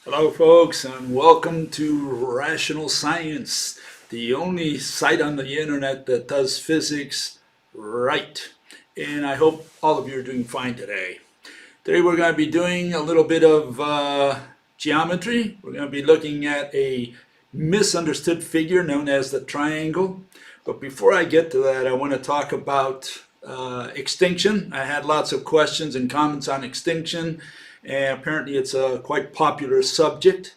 Hello, folks, and welcome to Rational Science, the only site on the internet that does physics right. And I hope all of you are doing fine today. Today, we're going to be doing a little bit of geometry. We're going to be looking at a misunderstood figure known as the triangle. But before I get to that, I want to talk about extinction. I had lots of questions and comments on extinction, and apparently it's a quite popular subject.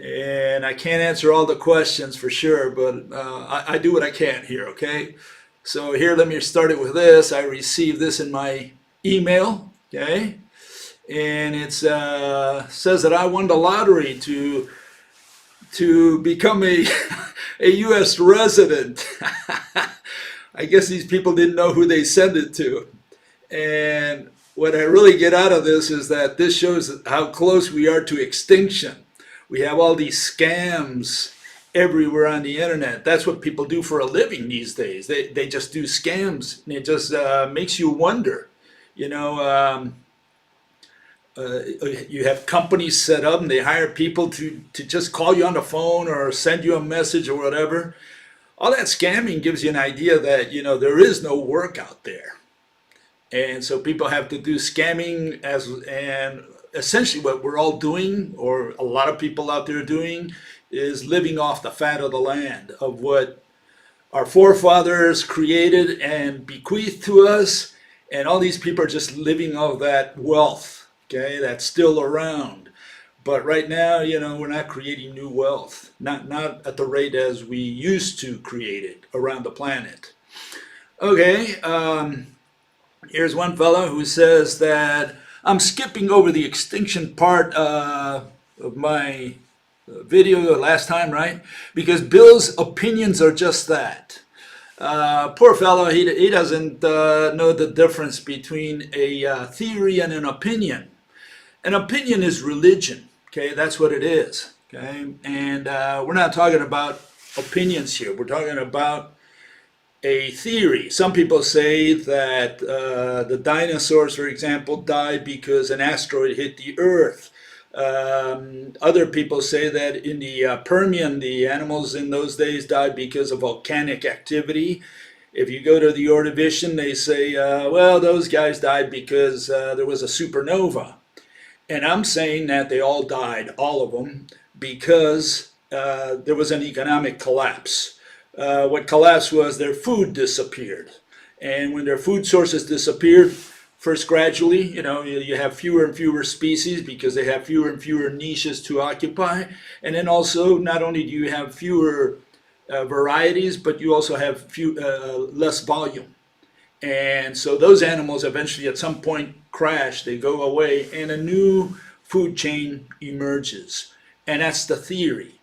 And I can't answer all the questions for sure, but I do what I can here, okay? So here, let me start it with this. I received this in my email, okay? And it says that I won the lottery to become a, a U.S. resident. I guess these people didn't know who they sent it to. And what I really get out of this is that this shows how close we are to extinction. We have all these scams everywhere on the internet. That's what people do for a living these days. They just do scams, and it just makes you wonder. You know, you have companies set up, and they hire people to just call you on the phone or send you a message or whatever. All that scamming gives you an idea that, you know, there is no work out there. And so people have to do scamming and essentially what we're all doing, or a lot of people out there doing, is living off the fat of the land of what our forefathers created and bequeathed to us. And all these people are just living off that wealth, okay, that's still around. But right now, you know, we're not creating new wealth, not at the rate as we used to create it around the planet. Okay, here's one fellow who says that I'm skipping over the extinction part of my video last time, right? Because Bill's opinions are just that. Poor fellow, he doesn't know the difference between a theory and an opinion. An opinion is religion. Okay, that's what it is. Okay, and we're not talking about opinions here. We're talking about a theory. Some people say that the dinosaurs, for example, died because an asteroid hit the Earth. Other people say that in the Permian, the animals in those days died because of volcanic activity. If you go to the Ordovician, they say, well, those guys died because there was a supernova. And I'm saying that they all died, all of them, because there was an economic collapse. What collapsed was their food disappeared. And when their food sources disappeared, first gradually, you know, you have fewer and fewer species because they have fewer and fewer niches to occupy. And then also, not only do you have fewer varieties, but you also have less volume. And so those animals eventually at some point crash, they go away, and a new food chain emerges. And that's the theory.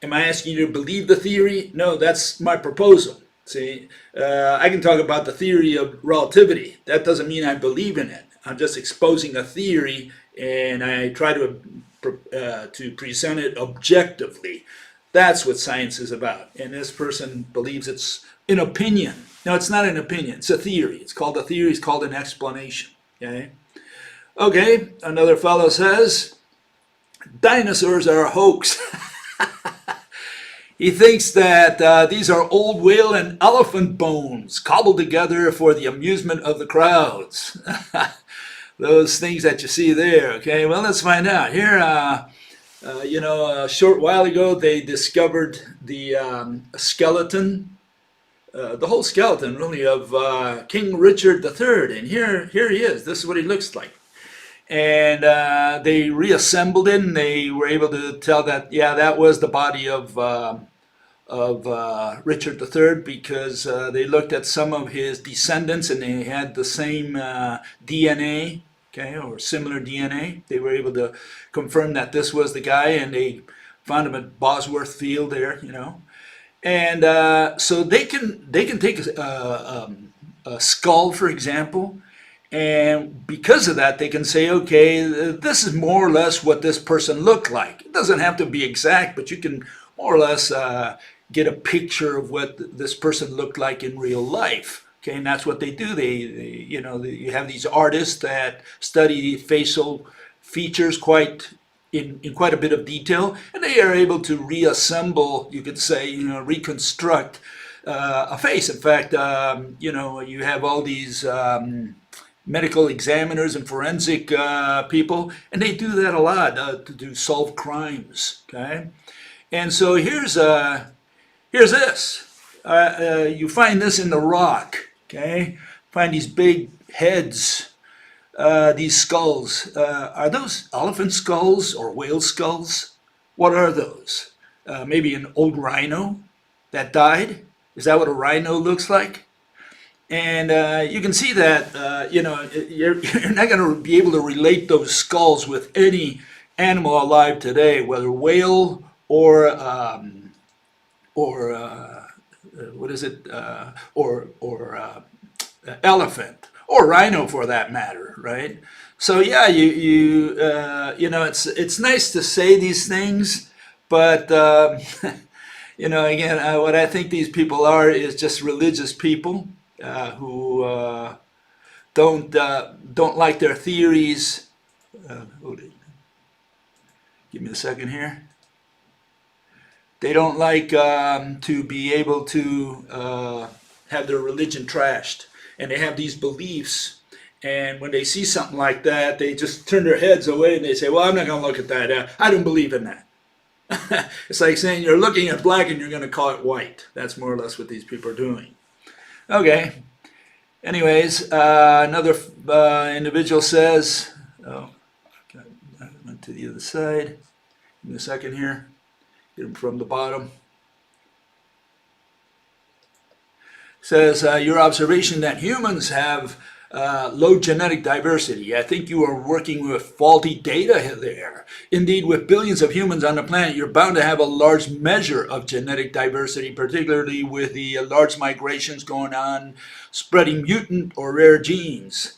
Am I asking you to believe the theory? No, that's my proposal. See, I can talk about the theory of relativity. That doesn't mean I believe in it. I'm just exposing a theory, and I try to present it objectively. That's what science is about. And this person believes it's an opinion. No, it's not an opinion. It's a theory. It's called a theory. It's called an explanation. Okay. Okay. Another fellow says, dinosaurs are a hoax. He thinks that these are old whale and elephant bones cobbled together for the amusement of the crowds. Those things that you see there. Okay. Well, let's find out. Here, you know, a short while ago, they discovered the skeleton. The whole skeleton, really, of King Richard III. And here he is. This is what he looks like. And they reassembled it, and they were able to tell that, yeah, that was the body of Richard III, because they looked at some of his descendants, and they had the same DNA, okay, or similar DNA. They were able to confirm that this was the guy, and they found him at Bosworth Field there, you know. And so they can take a skull, for example, and because of that, they can say, okay, this is more or less what this person looked like. It doesn't have to be exact, but you can more or less get a picture of what this person looked like in real life. Okay, and that's what they do. You have these artists that study facial features quite in quite a bit of detail, and they are able to reassemble, you could say, reconstruct a face. In fact, you have all these medical examiners and forensic people, and they do that a lot to solve crimes. Okay, and so here's this. You find this in the rock. Okay, find these big heads. These skulls, are those elephant skulls or whale skulls? What are those? Maybe an old rhino that died? Is that what a rhino looks like? And you can see that, you're not going to be able to relate those skulls with any animal alive today, whether whale or what is it, or elephant. Or rhino, for that matter, right? So yeah, it's nice to say these things, but again, what I think these people are is just religious people who don't like their theories. Give me a second here. They don't like to be able to have their religion trashed. And they have these beliefs, and when they see something like that, they just turn their heads away and they say, well, I'm not going to look at that. I don't believe in that. It's like saying you're looking at black and you're going to call it white. That's more or less what these people are doing. Okay. Anyways, another individual says, I went to the other side. Give me a second here. Get him from the bottom. Says, your observation that humans have low genetic diversity. I think you are working with faulty data there. Indeed, with billions of humans on the planet, you're bound to have a large measure of genetic diversity, particularly with the large migrations going on, spreading mutant or rare genes.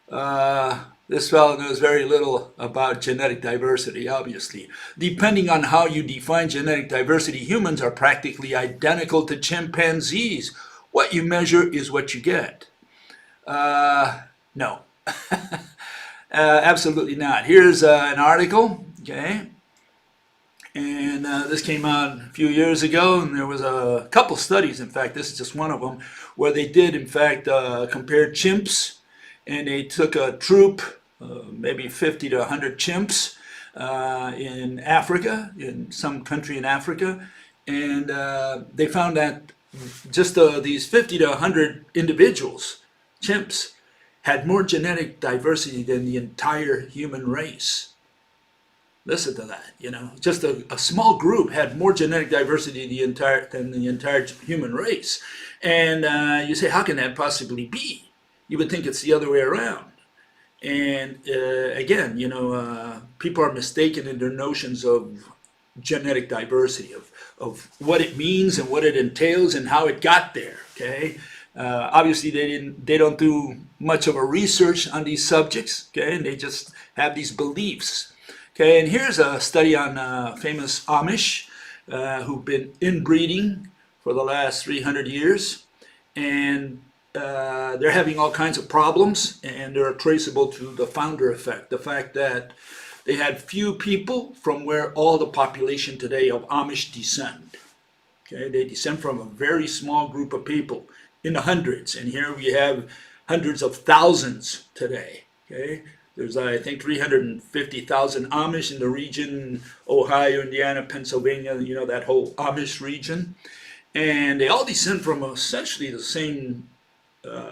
This fellow knows very little about genetic diversity, obviously. Depending on how you define genetic diversity, humans are practically identical to chimpanzees. What you measure is what you get. No. Absolutely not. Here's an article, okay? And this came out a few years ago, and there was a couple studies, in fact, this is just one of them, where they did, in fact, compare chimps, and they took a troop, maybe 50 to 100 chimps in Africa, in some country in Africa, and they found that just these 50 to 100 individuals, chimps, had more genetic diversity than the entire human race. Listen to that, just a small group had more genetic diversity than the entire human race. And you say, how can that possibly be? You would think it's the other way around. And again, people are mistaken in their notions of genetic diversity, of what it means and what it entails and how it got there. Okay, obviously they don't do much of a research on these subjects. Okay, and they just have these beliefs. Okay, and here's a study on famous Amish who've been inbreeding for the last 300 years, and they're having all kinds of problems, and they're traceable to the founder effect, the fact that they had few people from where all the population today of Amish descend. Okay, they descend from a very small group of people in the hundreds, and here we have hundreds of thousands today. Okay, there's I think 350,000 Amish in the region, Ohio, Indiana, Pennsylvania, that whole Amish region, and they all descend from essentially the same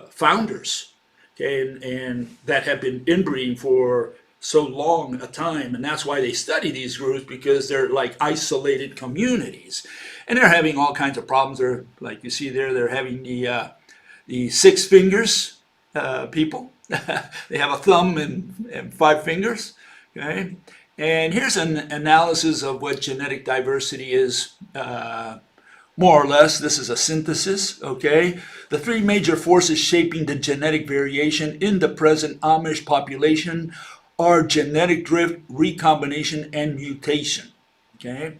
founders. Okay, and that have been inbreeding for so long a time, and that's why they study these groups, because they're like isolated communities, and they're having all kinds of problems. They're, like you see there, they're having the 6 fingers people. They have a thumb and 5 fingers. Okay, and here's an analysis of what genetic diversity is. More or less, this is a synthesis, okay? The 3 major forces shaping the genetic variation in the present Amish population are genetic drift, recombination, and mutation, okay?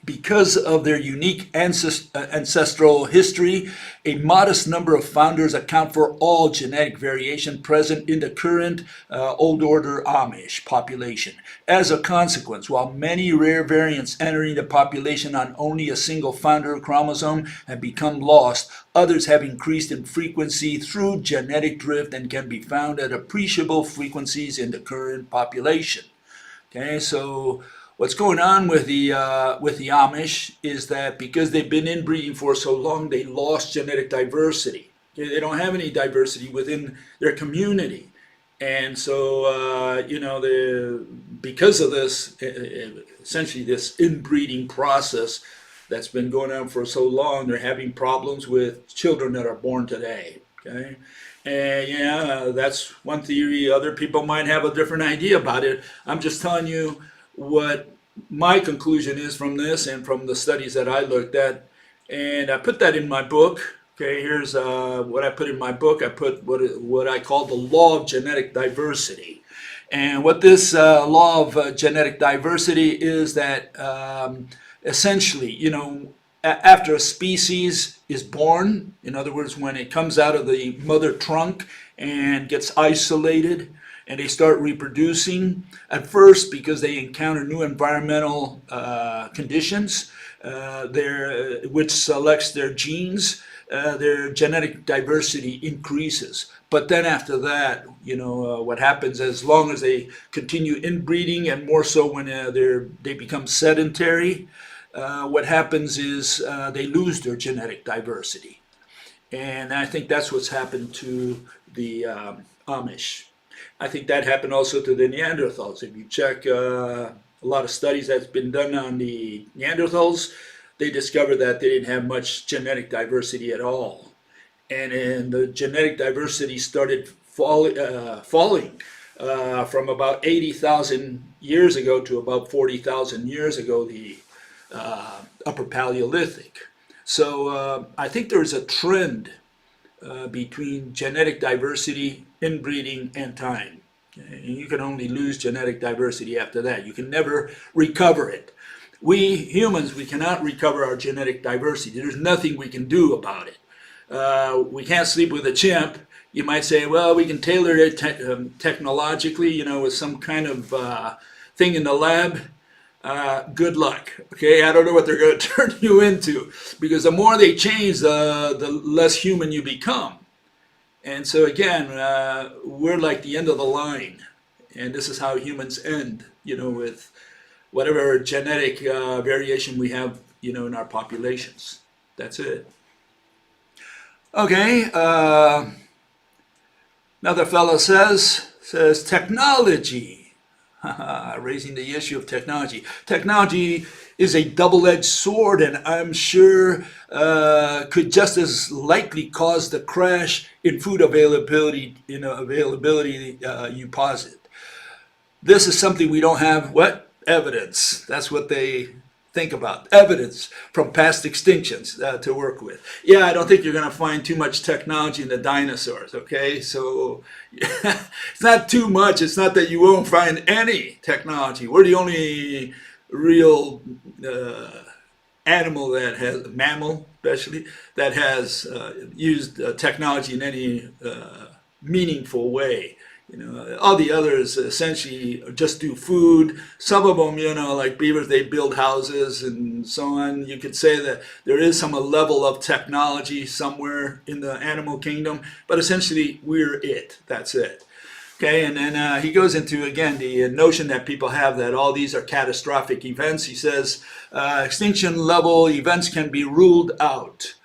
Because of their unique ancestral history, a modest number of founders account for all genetic variation present in the current Old Order Amish population. As a consequence, while many rare variants entering the population on only a single founder chromosome have become lost, others have increased in frequency through genetic drift and can be found at appreciable frequencies in the current population. Okay, so what's going on with the Amish is that because they've been inbreeding for so long, they lost genetic diversity. Okay, they don't have any diversity within their community, and so because of this, essentially this inbreeding process that's been going on for so long, they're having problems with children that are born today. Okay. And yeah, that's one theory. Other people might have a different idea about it. I'm just telling you what my conclusion is from this and from the studies that I looked at. And I put that in my book. Okay, here's what I put in my book. I put what I call the law of genetic diversity. And what this law of genetic diversity is that essentially, after a species is born, in other words, when it comes out of the mother trunk and gets isolated and they start reproducing, at first because they encounter new environmental conditions, which selects their genes, their genetic diversity increases. But then after that, what happens, as long as they continue inbreeding, and more so when they become sedentary, what happens is they lose their genetic diversity. And I think that's what's happened to the Amish. I think that happened also to the Neanderthals. If you check a lot of studies that's been done on the Neanderthals, they discovered that they didn't have much genetic diversity at all. And the genetic diversity started falling from about 80,000 years ago to about 40,000 years ago, the Upper Paleolithic. So I think there's a trend between genetic diversity, inbreeding, and time. And you can only lose genetic diversity after that. You can never recover it. We humans, we cannot recover our genetic diversity. There's nothing we can do about it. We can't sleep with a chimp. You might say, well, we can tailor it technologically, with some kind of thing in the lab. Good luck. Okay, I don't know what they're going to turn you into, because the more they change, the less human you become. And so again, we're like the end of the line, and this is how humans end. With whatever genetic variation we have, in our populations. That's it. Okay. Another fellow says technology. Raising the issue of technology. Technology is a double-edged sword, and I'm sure could just as likely cause the crash in food availability. You posit. This is something we don't have. What? Evidence. That's what they think about. Evidence from past extinctions to work with. Yeah, I don't think you're going to find too much technology in the dinosaurs, okay? So it's not too much. It's not that you won't find any technology. We're the only real animal that has, mammal especially, that has used technology in any meaningful way. All the others essentially just do food. Some of them, like beavers, they build houses and so on. You could say that there is some level of technology somewhere in the animal kingdom, but essentially we're it. That's it. Okay, and then he goes into, again, the notion that people have that all these are catastrophic events. He says extinction level events can be ruled out.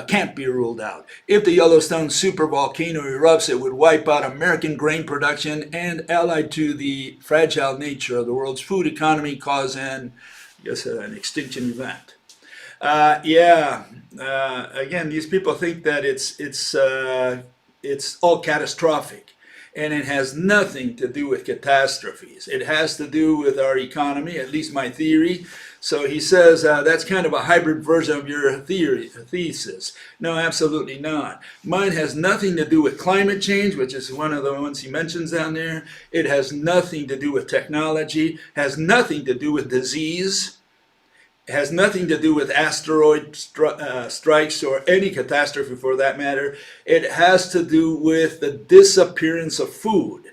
Can't be ruled out. If the Yellowstone supervolcano erupts, it would wipe out American grain production and, allied to the fragile nature of the world's food economy, cause an extinction event. Again, these people think that it's all catastrophic, and it has nothing to do with catastrophes. It has to do with our economy, at least my theory. So he says that's kind of a hybrid version of your thesis. No, absolutely not. Mine has nothing to do with climate change, which is one of the ones he mentions down there. It has nothing to do with technology, has nothing to do with disease. It has nothing to do with asteroid strikes or any catastrophe for that matter. It has to do with the disappearance of food.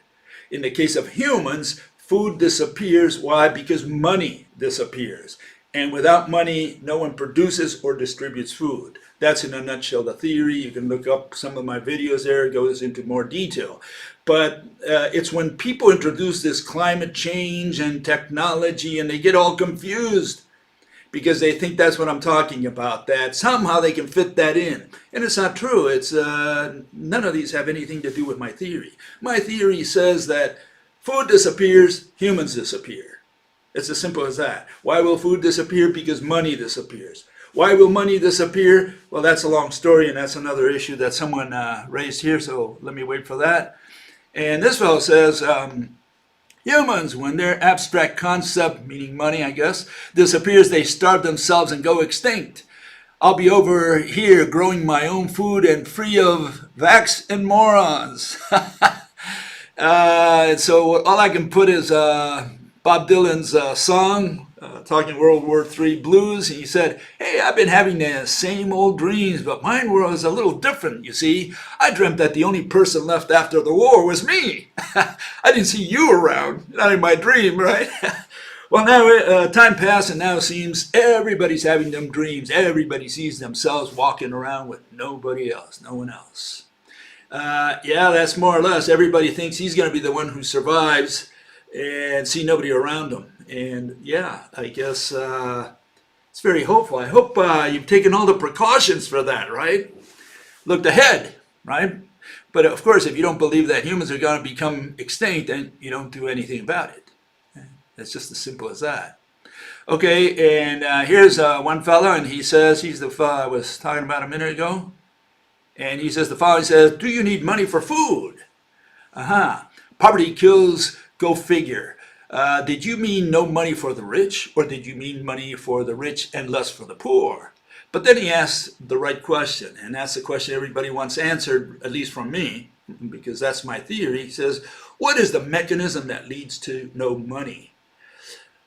In the case of humans, food disappears. Why? Because money disappears. And without money, no one produces or distributes food. That's in a nutshell the theory. You can look up some of my videos there. It goes into more detail. But it's when people introduce this climate change and technology and they get all confused because they think that's what I'm talking about, that somehow they can fit that in. And it's not true. It's none of these have anything to do with my theory. My theory says that food disappears, humans disappear. It's as simple as that. Why will food disappear? Because money disappears. Why will money disappear? Well, that's a long story, and that's another issue that someone raised here, so let me wait for that. And this fellow says, humans, when their abstract concept, meaning money, I guess, disappears, they starve themselves and go extinct. I'll be over here growing my own food and free of vax and morons. So all I can put is Bob Dylan's song, talking World War III blues. He said, hey, I've been having the same old dreams, but mine was a little different, you see. I dreamt that the only person left after the war was me. I didn't see you around, not in my dream, right? Well, now time passed, and now it seems everybody's having them dreams. Everybody sees themselves walking around with nobody else, no one else. Yeah, that's more or less. Everybody thinks he's going to be the one who survives and see nobody around him. And yeah, I guess it's very hopeful. I hope you've taken all the precautions for that, right? Looked ahead, right? But of course, if you don't believe that humans are going to become extinct, then you don't do anything about it. It's just as simple as that. Okay, and here's one fellow, and he says, he's the fellow I was talking about a minute ago. And he says, the following says, do you need money for food? Poverty kills, go figure. Did you mean no money for the rich, or did you mean money for the rich and less for the poor? But then he asks the right question, and that's the question everybody wants answered, at least from me, because that's my theory. He says, what is the mechanism that leads to no money?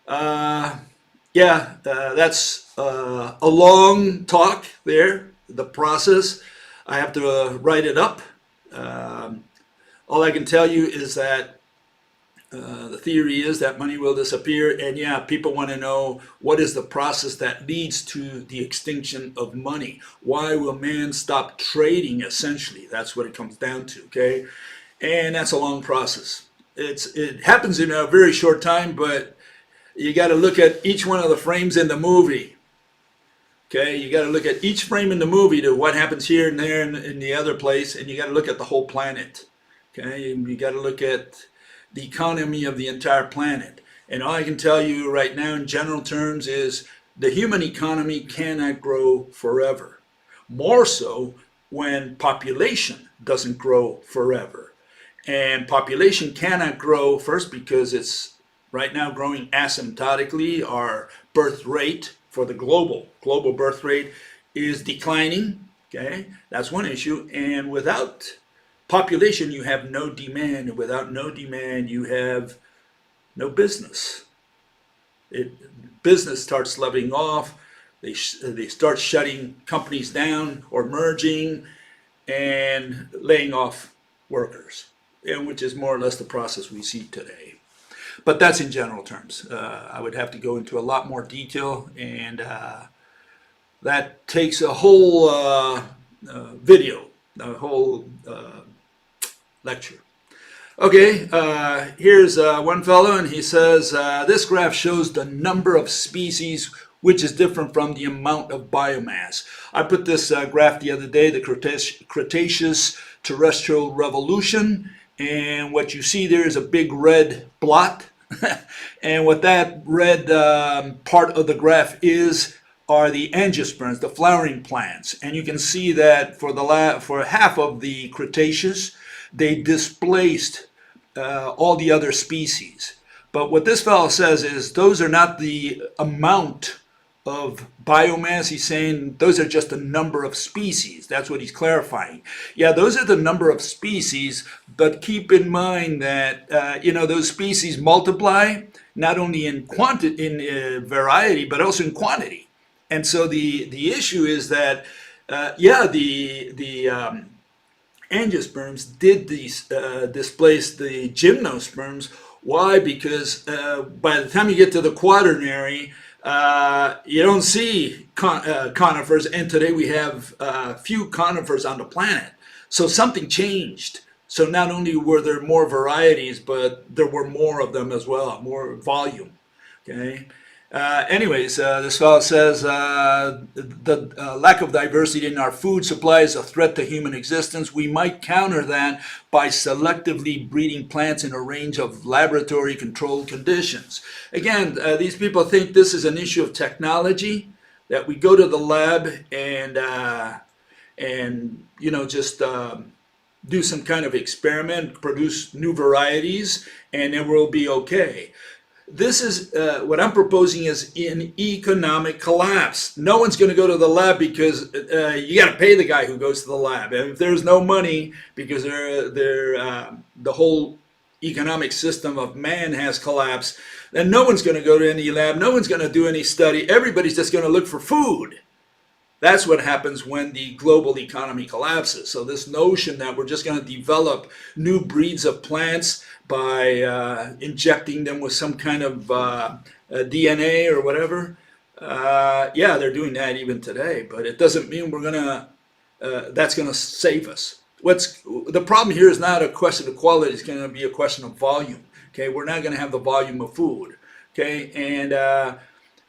That's a long talk there, the process. I have to write it up. All I can tell you is that the theory is that money will disappear, and yeah, people want to know what is the process that leads to the extinction of money. Why will man stop trading, essentially? That's what it comes down to, okay? And that's a long process. It happens in a very short time, but you got to look at each one of the frames in the movie. Okay, you got to look at each frame in the movie to what happens here and there and in the other place, and you got to look at the whole planet. Okay, you got to look at the economy of the entire planet. And all I can tell you right now in general terms is the human economy cannot grow forever. More so when population doesn't grow forever. And population cannot grow first because it's right now growing asymptotically. Our birth rate for the global birth rate is declining. Okay, that's one issue. And without population, you have no demand, and without no demand, you have no business. Business starts leveling off. They start shutting companies down or merging and laying off workers, and which is more or less the process we see today. But that's in general terms. I would have to go into a lot more detail, and that takes a whole video, a whole lecture. Okay, here's one fellow, and he says, this graph shows the number of species, which is different from the amount of biomass. I put this graph the other day, the Cretaceous terrestrial revolution, and what you see there is a big red blot. And what that red part of the graph is are the angiosperms, the flowering plants. And you can see that for half of the Cretaceous, they displaced all the other species. But what this fellow says is those are not the amount of biomass. He's saying those are just the number of species. That's what he's clarifying. Yeah, those are the number of species, but keep in mind that those species multiply. not only in quantity, in variety, but also in quantity. And so the issue is that, yeah, the angiosperms did displace the gymnosperms. Why? Because by the time you get to the quaternary, you don't see conifers, and today we have few conifers on the planet. So something changed. So not only were there more varieties, but there were more of them as well, more volume. Okay. Anyways, this fellow says the lack of diversity in our food supply is a threat to human existence. We might counter that by selectively breeding plants in a range of laboratory-controlled conditions. Again, these people think this is an issue of technology, that we go to the lab and you know, just do some kind of experiment, produce new varieties, and then we'll be okay. This is what I'm proposing is an economic collapse. No one's going to go to the lab because you got to pay the guy who goes to the lab. And if there's no money because the whole economic system of man has collapsed, then no one's going to go to any lab. No one's going to do any study. Everybody's just going to look for food. That's what happens when the global economy collapses. So this notion that we're just going to develop new breeds of plants by injecting them with some kind of DNA or whatever, yeah, they're doing that even today. But it doesn't mean we're gonna that's going to save us. What's the problem here is not a question of quality; it's going to be a question of volume. Okay, we're not going to have the volume of food. Okay, and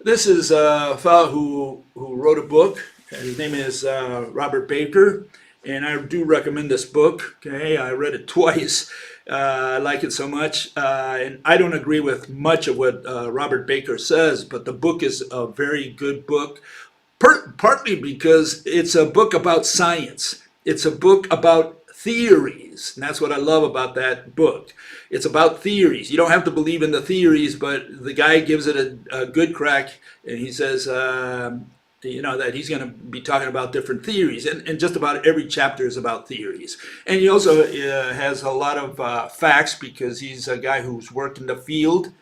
this is a fellow who wrote a book. His name is Robert Baker, and I do recommend this book. Okay, I read it twice. I like it so much, and I don't agree with much of what Robert Baker says, but the book is a very good book, partly because it's a book about science. It's a book about theories, and that's what I love about that book. It's about theories. You don't have to believe in the theories, but the guy gives it a good crack, and he says, you know, that he's going to be talking about different theories, and just about every chapter is about theories. And he also has a lot of facts because he's a guy who's worked in the field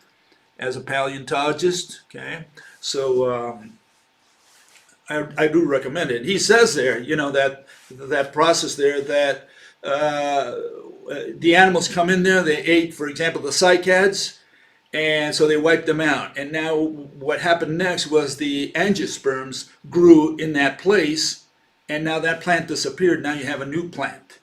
as a paleontologist. Okay, so I do recommend it. He says there, you know, that process there that the animals come in there, they ate, for example, the cycads, and so they wiped them out. And now what happened next was the angiosperms grew in that place, and now that plant disappeared. Now you have a new plant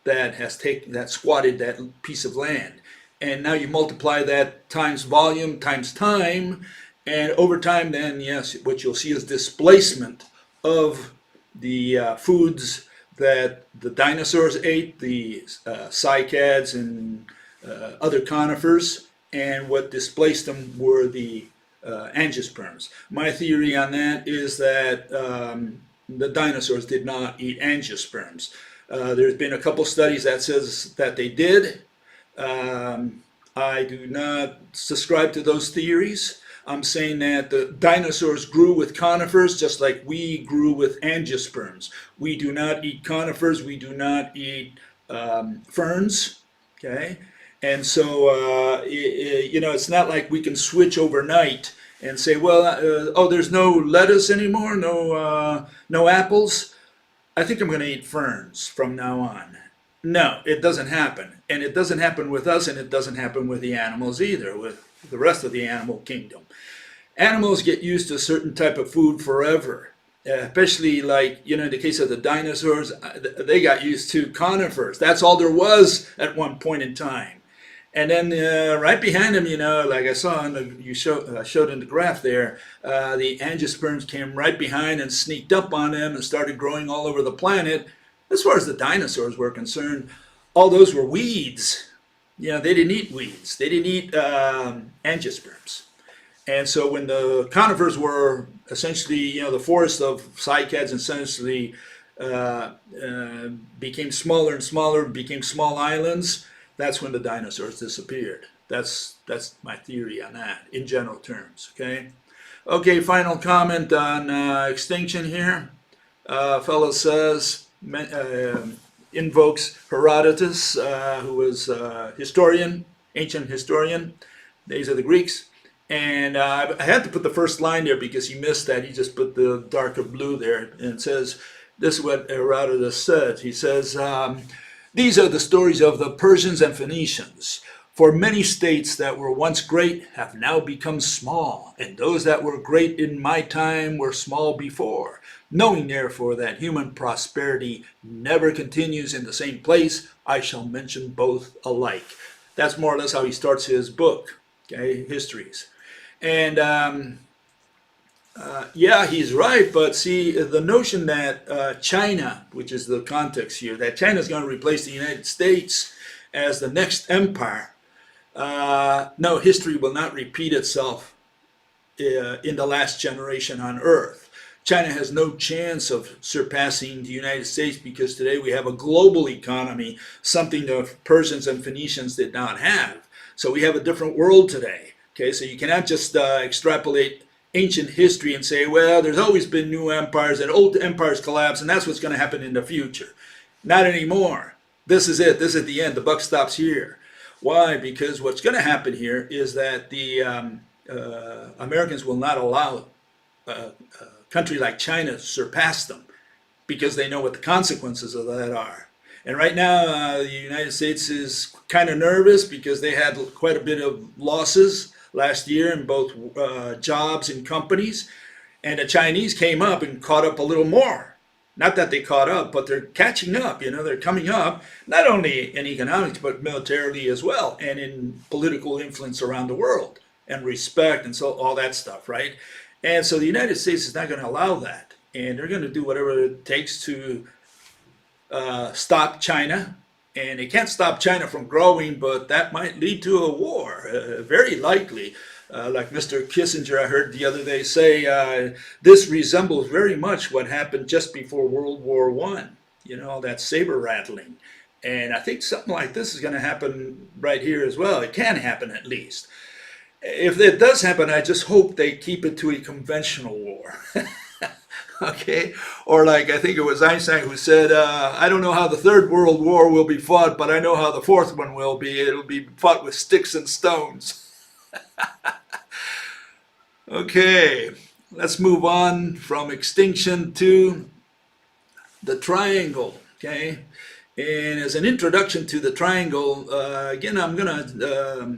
that has that squatted that piece of land. And now you multiply that times volume times time, and over time then, yes, what you'll see is displacement of the foods that the dinosaurs ate, the cycads and other conifers, and what displaced them were the angiosperms. My theory on that is that the dinosaurs did not eat angiosperms. There's been a couple studies that says that they did. I do not subscribe to those theories. I'm saying that the dinosaurs grew with conifers just like we grew with angiosperms. We do not eat conifers. We do not eat ferns. Okay. And so, you know, it's not like we can switch overnight and say, well, oh, there's no lettuce anymore, no apples. I think I'm going to eat ferns from now on. No, it doesn't happen. And it doesn't happen with us, and it doesn't happen with the animals either, with the rest of the animal kingdom. Animals get used to a certain type of food forever. Especially like, you know, in the case of the dinosaurs, they got used to conifers. That's all there was at one point in time. And then right behind them, you know, like I saw you showed in the graph there, the angiosperms came right behind and sneaked up on them and started growing all over the planet. As far as the dinosaurs were concerned, all those were weeds. You know, they didn't eat weeds. They didn't eat angiosperms. And so when the conifers were essentially, you know, the forest of cycads essentially became smaller and smaller, became small islands, that's when the dinosaurs disappeared. That's my theory on that in general terms. Okay. Okay. Final comment on extinction here. Fellow says invokes Herodotus, who was historian, ancient historian, days of the Greeks, And I had to put the first line there because he missed that. He just put the darker blue there. And it says, this is what Herodotus said. He says, these are the stories of the Persians and Phoenicians. For many states that were once great have now become small, and those that were great in my time were small before. Knowing therefore that human prosperity never continues in the same place, I shall mention both alike. That's more or less how he starts his book, okay, Histories. And yeah, he's right, but see, the notion that China, which is the context here, that China is going to replace the United States as the next empire, no, history will not repeat itself in the last generation on Earth. China has no chance of surpassing the United States because today we have a global economy, something the Persians and Phoenicians did not have. So we have a different world today. Okay, so you cannot just extrapolate ancient history and say, well, there's always been new empires and old empires collapse, and that's what's going to happen in the future. Not anymore. This is it. This is the end. The buck stops here. Why? Because what's going to happen here is that the Americans will not allow a country like China to surpass them because they know what the consequences of that are. And right now, the United States is kind of nervous because they had quite a bit of losses last year in both jobs and companies. And the Chinese came up and caught up a little more. Not that they caught up, but they're catching up. You know, they're coming up, not only in economics, but militarily as well, and in political influence around the world, and respect, and so all that stuff, right? And so the United States is not going to allow that. And they're going to do whatever it takes to stop China. And they can't stop China from growing, but that might lead to a war, very likely. Like Mr. Kissinger, I heard the other day say, this resembles very much what happened just before World War I. You know, that saber rattling. And I think something like this is going to happen right here as well. It can happen at least. If it does happen, I just hope they keep it to a conventional war. Okay? Or like, I think it was Einstein who said, I don't know how the Third World War will be fought, but I know how the fourth one will be. It'll be fought with sticks and stones. Okay, let's move on from extinction to the triangle, okay? And as an introduction to the triangle, again, I'm going to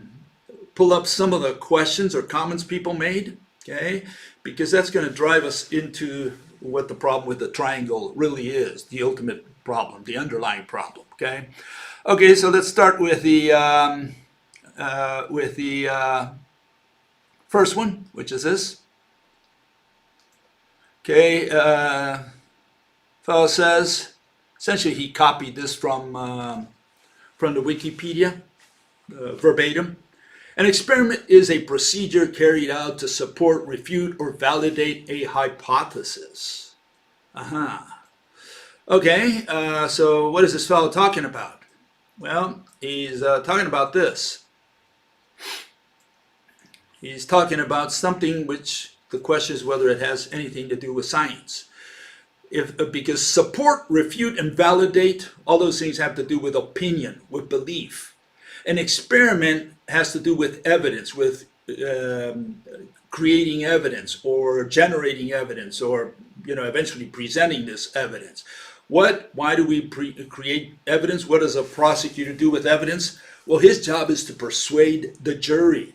pull up some of the questions or comments people made, okay? Because that's going to drive us into what the problem with the triangle really is, the ultimate problem, the underlying problem, okay? Okay, so let's start with the first one, which is this. Okay, fellow says, essentially he copied this from the Wikipedia, verbatim. An experiment is a procedure carried out to support, refute, or validate a hypothesis. Okay, so what is this fellow talking about? Well, he's talking about this. He's talking about something which the question is whether it has anything to do with science. Because support, refute, and validate, all those things have to do with opinion, with belief. An experiment has to do with evidence, with creating evidence or generating evidence or, you know, eventually presenting this evidence. Why do we create evidence? What does a prosecutor do with evidence? Well, his job is to persuade the jury.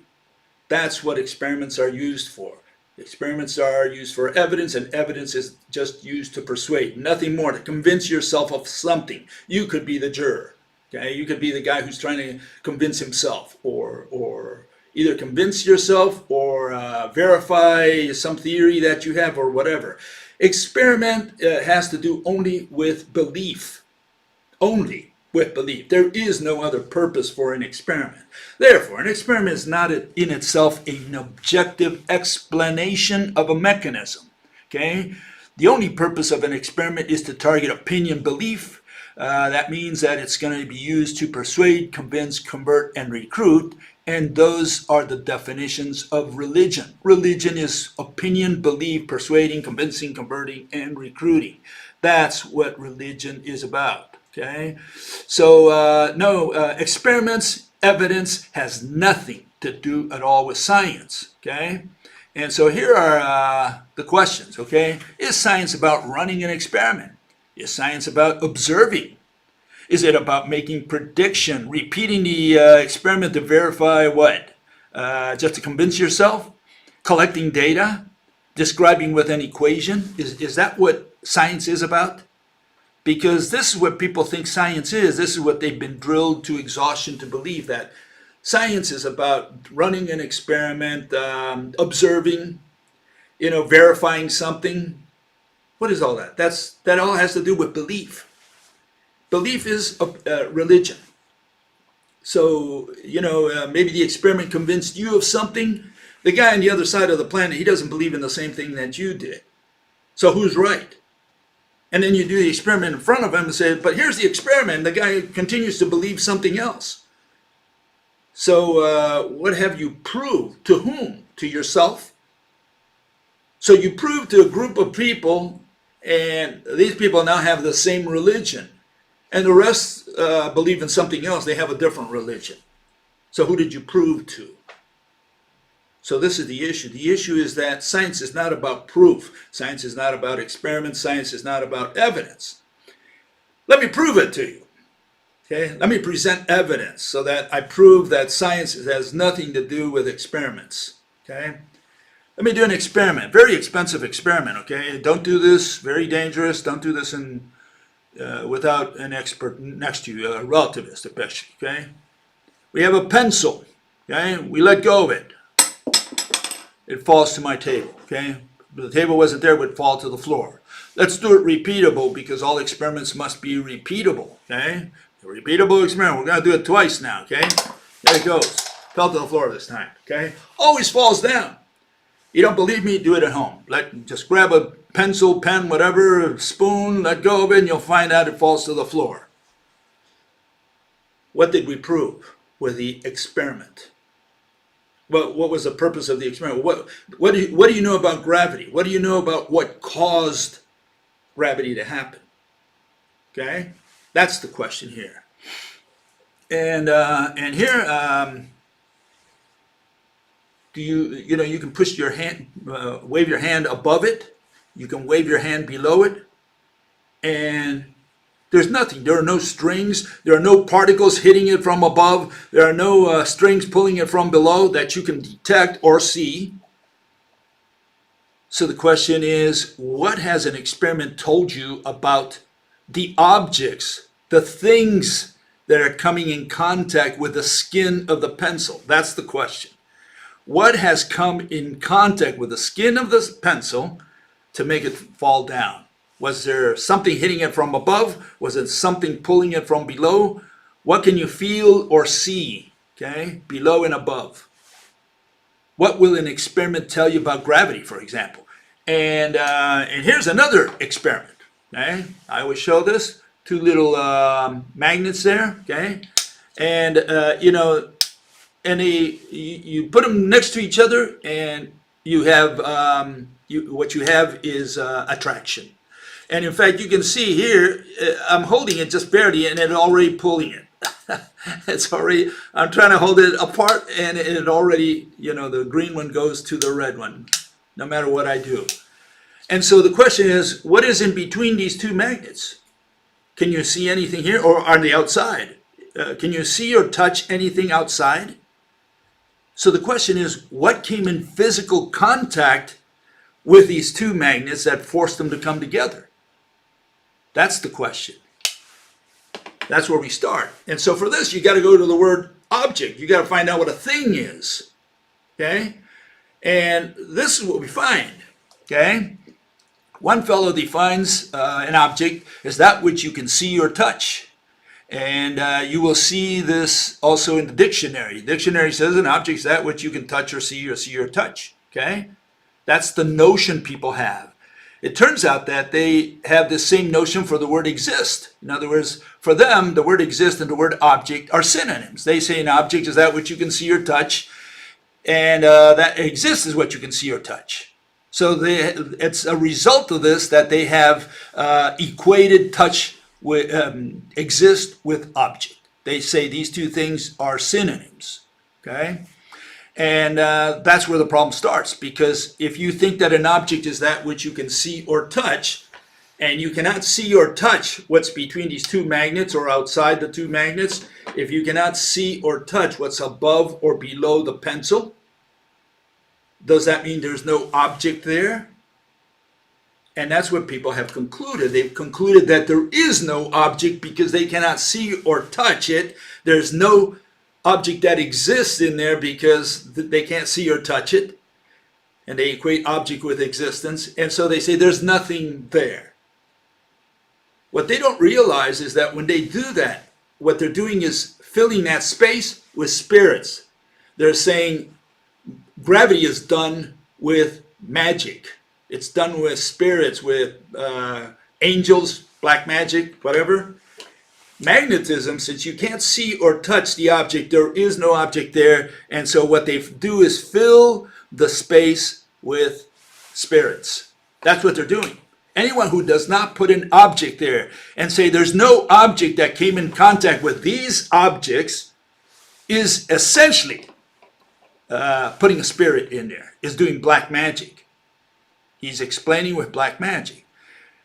That's what experiments are used for. Experiments are used for evidence, and evidence is just used to persuade. Nothing more, to convince yourself of something. You could be the juror. Okay? You could be the guy who's trying to convince himself, or either convince yourself or verify some theory that you have or whatever. Experiment has to do only with belief. Only with belief. There is no other purpose for an experiment. Therefore, an experiment is not in itself an objective explanation of a mechanism. Okay? The only purpose of an experiment is to target opinion, belief. That means that it's going to be used to persuade, convince, convert, and recruit. And those are the definitions of religion. Religion is opinion, belief, persuading, convincing, converting, and recruiting. That's what religion is about. Okay, so no, experiments, evidence has nothing to do at all with science, okay? And so here are the questions, okay? Is science about running an experiment? Is science about observing? Is it about making prediction, repeating the experiment to verify what? Just to convince yourself? Collecting data? Describing with an equation? Is that what science is about? Because this is what people think science is. This is what they've been drilled to exhaustion to believe, that science is about running an experiment, observing, verifying something. What is all that? That all has to do with belief. Belief is religion. So, maybe the experiment convinced you of something. The guy on the other side of the planet, he doesn't believe in the same thing that you did. So who's right? And then you do the experiment in front of him and say, but here's the experiment. The guy continues to believe something else. So what have you proved? To whom? To yourself? So you prove to a group of people, and these people now have the same religion. And the rest believe in something else. They have a different religion. So who did you prove to? So this is the issue. The issue is that science is not about proof. Science is not about experiments. Science is not about evidence. Let me prove it to you. Okay? Let me present evidence so that I prove that science has nothing to do with experiments. Okay? Let me do an experiment. Very expensive experiment. Okay? Don't do this. Very dangerous. Don't do this without an expert next to you, a relativist especially. Okay? We have a pencil. Okay? We let go of it. It falls to my table, okay? If the table wasn't there, it would fall to the floor. Let's do it repeatable, because all experiments must be repeatable, okay? A repeatable experiment. We're going to do it twice now, okay? There it goes. Fell to the floor this time, okay? Always falls down. You don't believe me? Do it at home. Just grab a pencil, pen, whatever, spoon, let go of it, and you'll find out it falls to the floor. What did we prove with the experiment? Well, what was the purpose of the experiment? What do you know about gravity? What do you know about what caused gravity to happen? Okay, that's the question here. And here, you can push your hand, wave your hand above it. You can wave your hand below it, and there's nothing. There are no strings. There are no particles hitting it from above. There are no strings pulling it from below that you can detect or see. So the question is, what has an experiment told you about the objects, the things that are coming in contact with the skin of the pencil? That's the question. What has come in contact with the skin of the pencil to make it fall down? Was there something hitting it from above? Was it something pulling it from below? What can you feel or see, okay, below and above? What will an experiment tell you about gravity, for example? And here's another experiment, okay? I always show this. Two little magnets there, okay? And, you put them next to each other, and you have, what you have is attraction. And in fact, you can see here, I'm holding it just barely, and it's already pulling it. I'm trying to hold it apart, and it already, the green one goes to the red one, no matter what I do. And so the question is, what is in between these two magnets? Can you see anything here, or are they outside? Can you see or touch anything outside? So the question is, what came in physical contact with these two magnets that forced them to come together? That's the question. That's where we start. And so for this, you got to go to the word object. You got to find out what a thing is. Okay? And this is what we find. Okay? One fellow defines an object as that which you can see or touch. And you will see this also in the dictionary. The dictionary says an object is that which you can touch or see or touch. Okay? That's the notion people have. It turns out that they have the same notion for the word exist. In other words, for them, the word exist and the word object are synonyms. They say an object is that which you can see or touch, and that exists is what you can see or touch. So it's a result of this that they have equated touch with exist with object. They say these two things are synonyms. Okay? And that's where the problem starts, because if you think that an object is that which you can see or touch, and you cannot see or touch what's between these two magnets or outside the two magnets, if you cannot see or touch what's above or below the pencil, does that mean there's no object there? And that's what people have concluded. They've concluded that there is no object because they cannot see or touch it. There's no object that exists in there because they can't see or touch it. And they equate object with existence. And so they say there's nothing there. What they don't realize is that when they do that, what they're doing is filling that space with spirits. They're saying gravity is done with magic. It's done with spirits, with angels, black magic, whatever. Magnetism, since you can't see or touch the object, there is no object there. And so what they do is fill the space with spirits. That's what they're doing. Anyone who does not put an object there and say there's no object that came in contact with these objects is essentially putting a spirit in there, is doing black magic. He's explaining with black magic.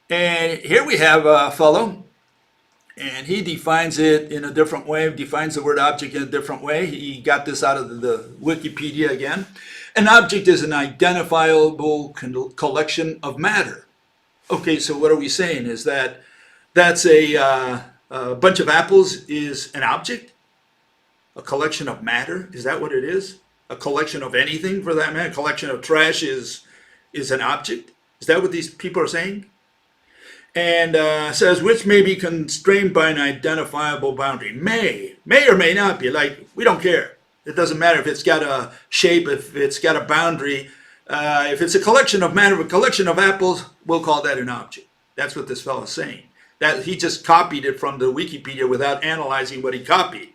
And here we have a fellow, and he defines it in a different way, defines the word object in a different way. He got this out of the Wikipedia again. An object is an identifiable collection of matter. Okay, so what are we saying? Is that's a bunch of apples is an object? A collection of matter? Is that what it is? A collection of anything for that matter? A collection of trash is an object? Is that what these people are saying? And says, which may be constrained by an identifiable boundary. May or may not be. Like, we don't care. It doesn't matter if it's got a shape, if it's got a boundary. If it's a collection of matter, a collection of apples, we'll call that an object. That's what this fellow is saying. That he just copied it from the Wikipedia without analyzing what he copied.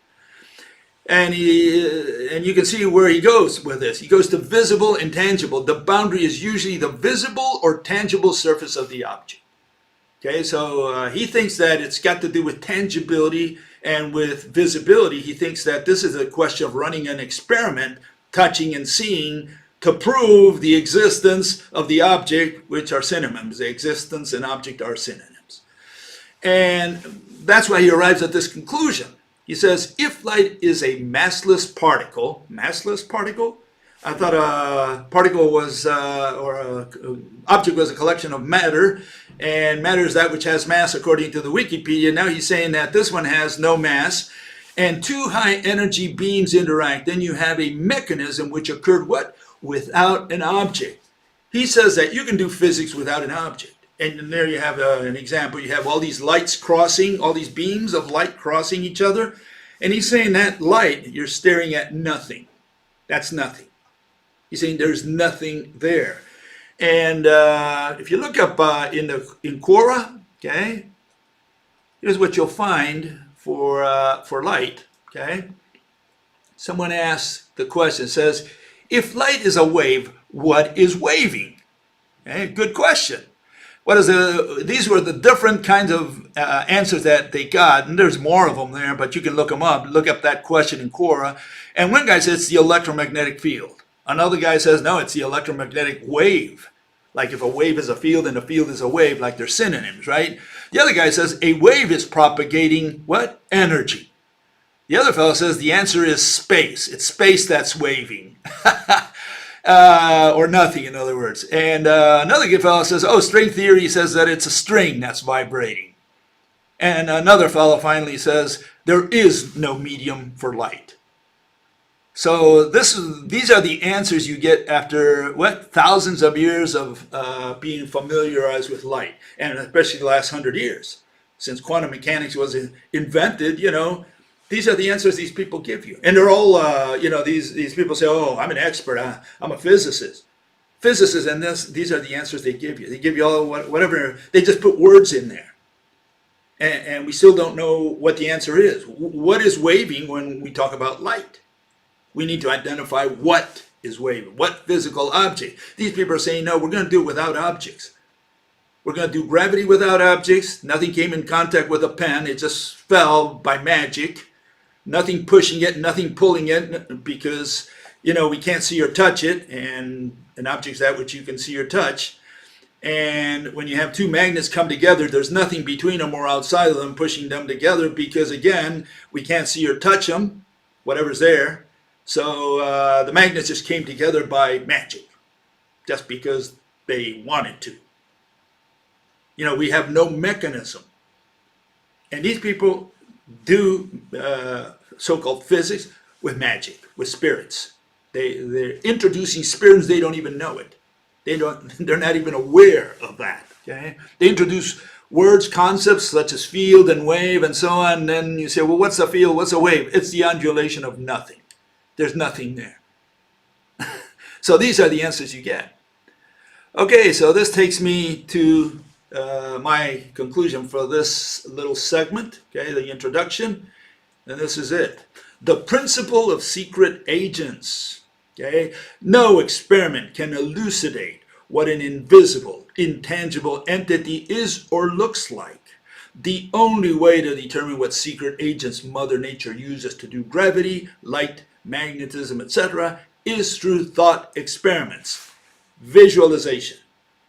And you can see where he goes with this. He goes to visible and tangible. The boundary is usually the visible or tangible surface of the object. Okay, so he thinks that it's got to do with tangibility and with visibility. He thinks that this is a question of running an experiment, touching and seeing, to prove the existence of the object, which are synonyms. The existence and object are synonyms. And that's why he arrives at this conclusion. He says, if light is a massless particle, I thought a particle was, or an object was a collection of matter, and matter is that which has mass according to the Wikipedia. Now he's saying that this one has no mass, and two high energy beams interact. Then you have a mechanism which occurred what? Without an object. He says that you can do physics without an object. And there you have an example. You have all these lights crossing, all these beams of light crossing each other. And he's saying that light, you're staring at nothing. That's nothing. He's saying there's nothing there. And if you look up in Quora, okay, here's what you'll find for light, okay. Someone asks the question, says, if light is a wave, what is waving? Okay, good question. These were the different kinds of answers that they got, and there's more of them there, but you can look them up. Look up that question in Quora. And one guy says it's the electromagnetic field. Another guy says, no, it's the electromagnetic wave. Like if a wave is a field and a field is a wave, like they're synonyms, right? The other guy says a wave is propagating what? Energy. The other fellow says the answer is space. It's space that's waving. Or nothing, in other words. And another good fellow says, oh, string theory says that it's a string that's vibrating. And another fellow finally says, there is no medium for light. So these are the answers you get after, what, thousands of years of being familiarized with light. And especially the last 100 years. Since quantum mechanics was invented, you know, these are the answers these people give you. And they're all, these people say, oh, I'm an expert. I'm a physicist. Physicists, and these are the answers they give you. They give you all whatever. They just put words in there. And we still don't know what the answer is. What is waving when we talk about light? We need to identify what is waving. What physical object? These people are saying, no, we're going to do it without objects. We're going to do gravity without objects. Nothing came in contact with a pen. It just fell by magic. Nothing pushing it, nothing pulling it, because we can't see or touch it, and an object is that which you can see or touch. And when you have two magnets come together, there's nothing between them or outside of them pushing them together, because again, we can't see or touch them, whatever's there. So the magnets just came together by magic, just because they wanted to. We have no mechanism. And these people do so-called physics with magic, with spirits. They're introducing spirits, they don't even know it. They're not even aware of that. Okay? They introduce words, concepts such as field and wave and so on, and then you say, well, what's a field, what's a wave? It's the undulation of nothing. There's nothing there. So these are the answers you get. Okay, so this takes me to my conclusion for this little segment, okay, the introduction, and this is it. The principle of secret agents. Okay? No experiment can elucidate what an invisible, intangible entity is or looks like. The only way to determine what secret agents Mother Nature uses to do gravity, light, magnetism, etc., is through thought experiments. Visualization.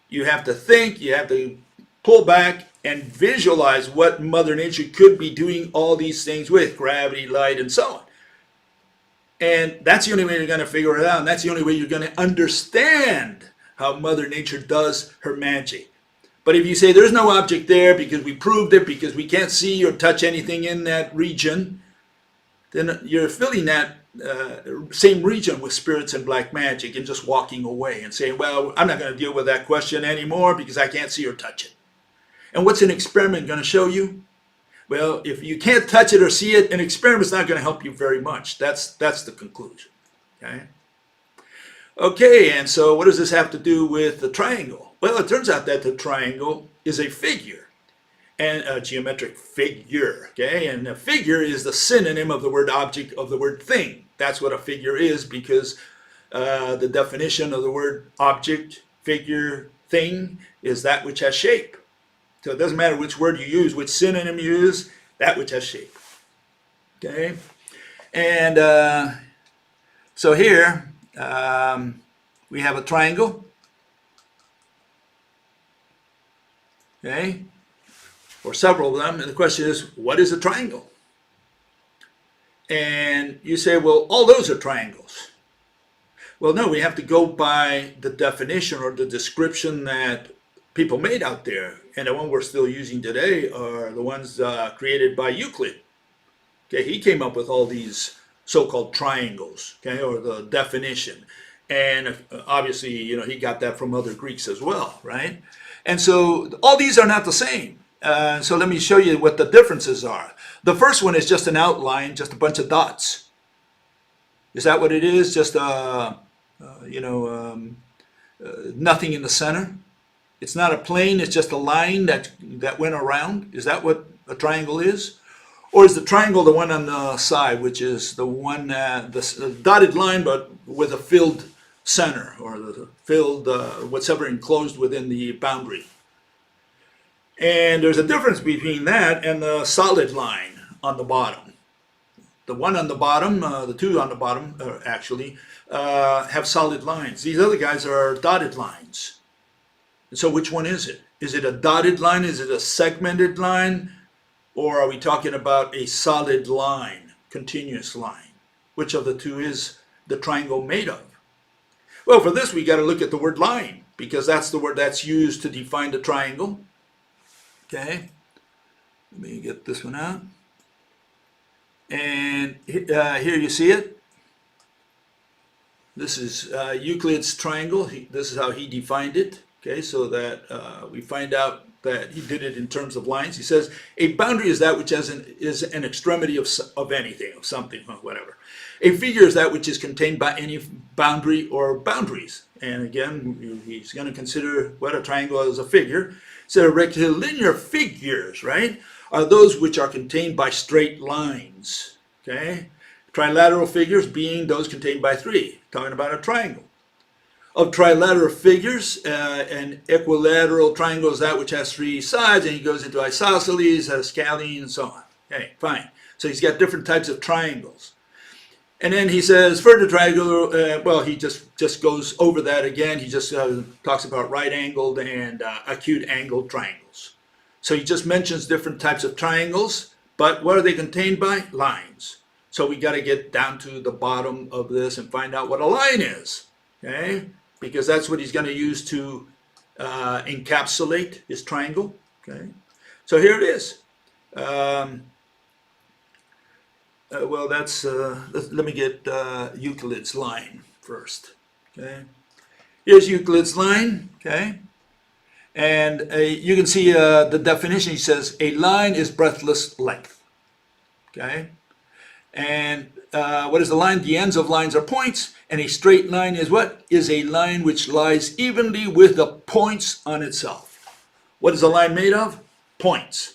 You have to think, you have to pull back and visualize what Mother Nature could be doing all these things with, gravity, light, and so on. And that's the only way you're going to figure it out. And that's the only way you're going to understand how Mother Nature does her magic. But if you say there's no object there because we proved it, because we can't see or touch anything in that region, then you're filling that same region with spirits and black magic and just walking away and saying, well, I'm not going to deal with that question anymore because I can't see or touch it. And what's an experiment going to show you? Well, if you can't touch it or see it, an experiment's not going to help you very much. That's the conclusion. Okay? Okay, and so what does this have to do with the triangle? Well, it turns out that the triangle is a figure, and a geometric figure. Okay, and a figure is the synonym of the word object, of the word thing. That's what a figure is, because the definition of the word object, figure, thing is that which has shape. So it doesn't matter which word you use, which synonym you use, that which has shape. Okay? And so here we have a triangle. Okay? Or several of them. And the question is, what is a triangle? And you say, well, all those are triangles. Well, no, we have to go by the definition or the description that people made out there. And the one we're still using today are the ones created by Euclid. Okay, he came up with all these so-called triangles, okay, or the definition. And obviously, he got that from other Greeks as well, right? And so all these are not the same. So let me show you what the differences are. The first one is just an outline, just a bunch of dots. Is that what it is? Just, nothing in the center? It's not a plane, it's just a line that went around. Is that what a triangle is? Or is the triangle the one on the side, which is the one, the dotted line, but with a filled center, or the filled, whatever enclosed within the boundary? And there's a difference between that and the solid line on the bottom. The one on the bottom, the two on the bottom, actually, have solid lines. These other guys are dotted lines. So which one is it? Is it a dotted line? Is it a segmented line? Or are we talking about a solid line, continuous line? Which of the two is the triangle made of? Well, for this we got to look at the word line, because that's the word that's used to define the triangle. Okay, let me get this one out. And here you see it. This is Euclid's triangle. This is how he defined it. Okay, so that we find out that he did it in terms of lines. He says a boundary is that which is an extremity of anything, of something, or whatever. A figure is that which is contained by any boundary or boundaries. And again, he's going to consider what a triangle is a figure. So rectilinear figures, right, are those which are contained by straight lines. Okay, trilateral figures being those contained by three. Talking about a triangle. Of trilateral figures, an equilateral triangle is that which has three sides, and he goes into isosceles, scalene, and so on. Okay, fine. So he's got different types of triangles. And then he says further triangular, well, he just goes over that again. He just talks about right angled and acute angled triangles. So he just mentions different types of triangles, but what are they contained by? Lines. So we got to get down to the bottom of this and find out what a line is, okay? Because that's what he's going to use to encapsulate his triangle, okay? So here it is. Well, that's, let me get Euclid's line first, okay? Here's Euclid's line, okay? And you can see the definition. He says, a line is breadthless length, okay? And what is the line? The ends of lines are points, and a straight line is what? Is a line which lies evenly with the points on itself. What is a line made of? Points.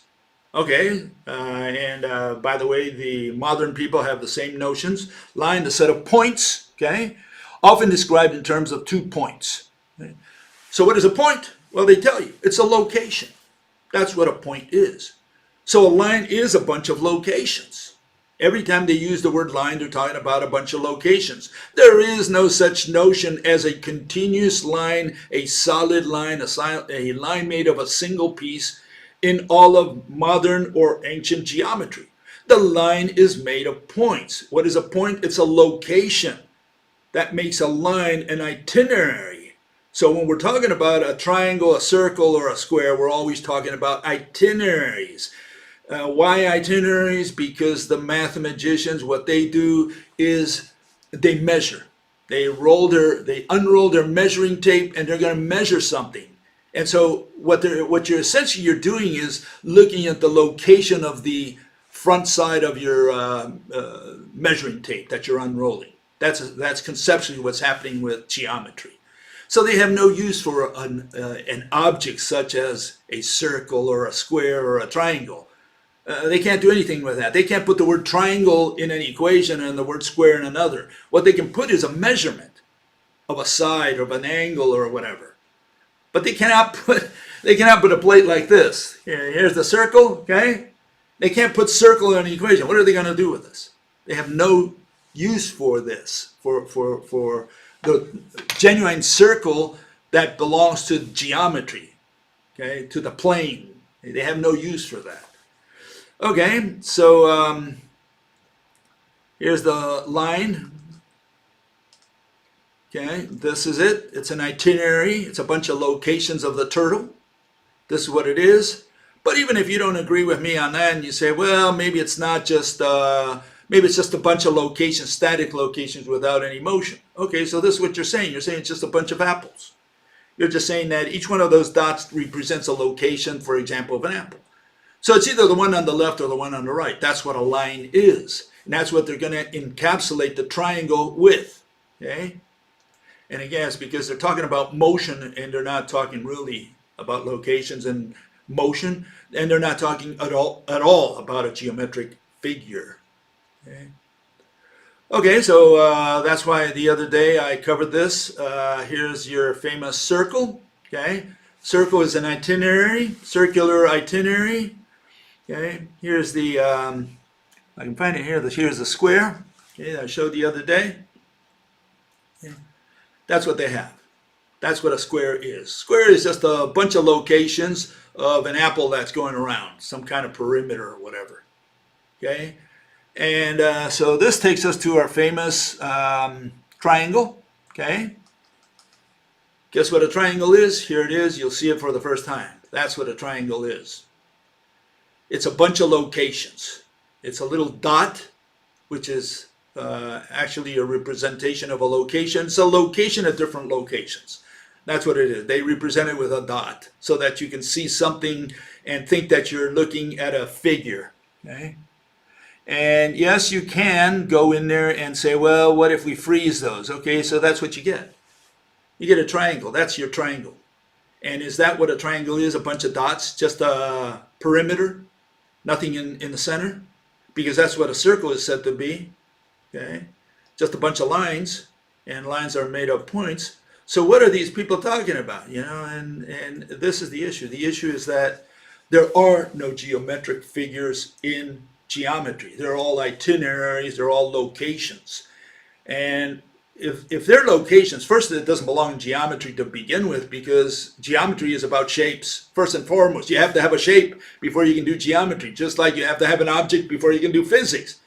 Okay, and by the way, the modern people have the same notions. Line, the set of points, okay, often described in terms of 2 points. Okay? So what is a point? Well, they tell you, it's a location. That's what a point is. So a line is a bunch of locations. Every time they use the word line, they're talking about a bunch of locations. There is no such notion as a continuous line, a solid line, a line made of a single piece in all of modern or ancient geometry. The line is made of points. What is a point? It's a location. That makes a line an itinerary. So when we're talking about a triangle, a circle, or a square, we're always talking about itineraries. Why itineraries? Because the mathematicians, what they do is they measure. They unroll their measuring tape, and they're going to measure something. And so what you're essentially doing is looking at the location of the front side of your measuring tape that you're unrolling. That's conceptually what's happening with geometry. So they have no use for an object such as a circle or a square or a triangle. They can't do anything with that. They can't put the word triangle in an equation and the word square in another. What they can put is a measurement of a side or of an angle or whatever. But they cannot put a plate like this. Here's the circle, okay? They can't put circle in an equation. What are they going to do with this? They have no use for this, for the genuine circle that belongs to geometry, okay, to the plane. They have no use for that. Okay, so here's the line. Okay, this is it. It's an itinerary. It's a bunch of locations of the turtle. This is what it is. But even if you don't agree with me on that and you say, well, maybe it's not just, maybe it's just a bunch of locations, static locations without any motion. Okay, so this is what you're saying. You're saying it's just a bunch of apples. You're just saying that each one of those dots represents a location, for example, of an apple. So it's either the one on the left or the one on the right. That's what a line is. And that's what they're going to encapsulate the triangle with. Okay? And again, it's because they're talking about motion and they're not talking really about locations and motion. And they're not talking at all about a geometric figure. Okay, okay, so that's why the other day I covered this. Here's your famous circle. Okay, circle is an itinerary, circular itinerary. Okay, here's the, I can find it here. Here's the square. Okay, that I showed the other day. Okay. That's what they have. That's what a square is. Square is just a bunch of locations of an apple that's going around, some kind of perimeter or whatever. Okay, and so this takes us to our famous triangle. Okay, guess what a triangle is? Here it is. You'll see it for the first time. That's what a triangle is. It's a bunch of locations. It's a little dot, which is actually a representation of a location. It's a location at different locations. That's what it is. They represent it with a dot so that you can see something and think that you're looking at a figure. Okay? And yes, you can go in there and say, well, what if we freeze those? Okay, so that's what you get. You get a triangle. That's your triangle. And is that what a triangle is? A bunch of dots? Just a perimeter? Nothing in the center? Because that's what a circle is said to be. Okay, just a bunch of lines, and lines are made of points. So what are these people talking about? You know, and this is the issue. The issue is that there are no geometric figures in geometry. They're all itineraries. They're all locations. And if their locations, first, it doesn't belong in geometry to begin with, because geometry is about shapes. First and foremost, you have to have a shape before you can do geometry, just like you have to have an object before you can do physics.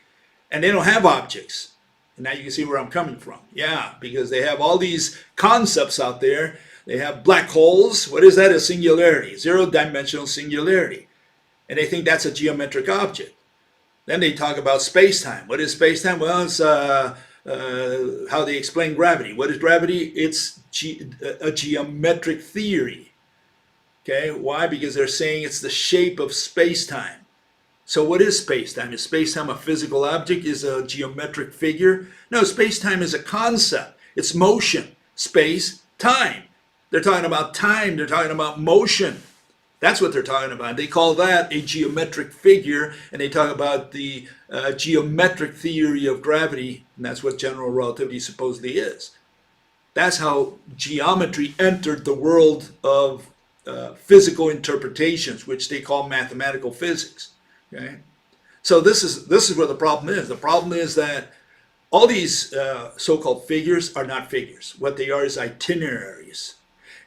And they don't have objects. And now you can see where I'm coming from. Yeah, because they have all these concepts out there. They have black holes. What is that? A singularity, zero-dimensional singularity. And they think that's a geometric object. Then they talk about space-time. What is space-time? Well, it's how they explain gravity. What is gravity? It's a geometric theory. Okay, why? Because they're saying it's the shape of space-time. So what is space-time? Is space-time a physical object? Is a geometric figure? No, space-time is a concept. It's motion. Space, time. They're talking about time. They're talking about motion. That's what they're talking about. They call that a geometric figure, and they talk about the geometric theory of gravity, and that's what general relativity supposedly is. That's how geometry entered the world of physical interpretations, which they call mathematical physics. Okay, so this is where the problem is. The problem is that all these so-called figures are not figures. What they are is itineraries,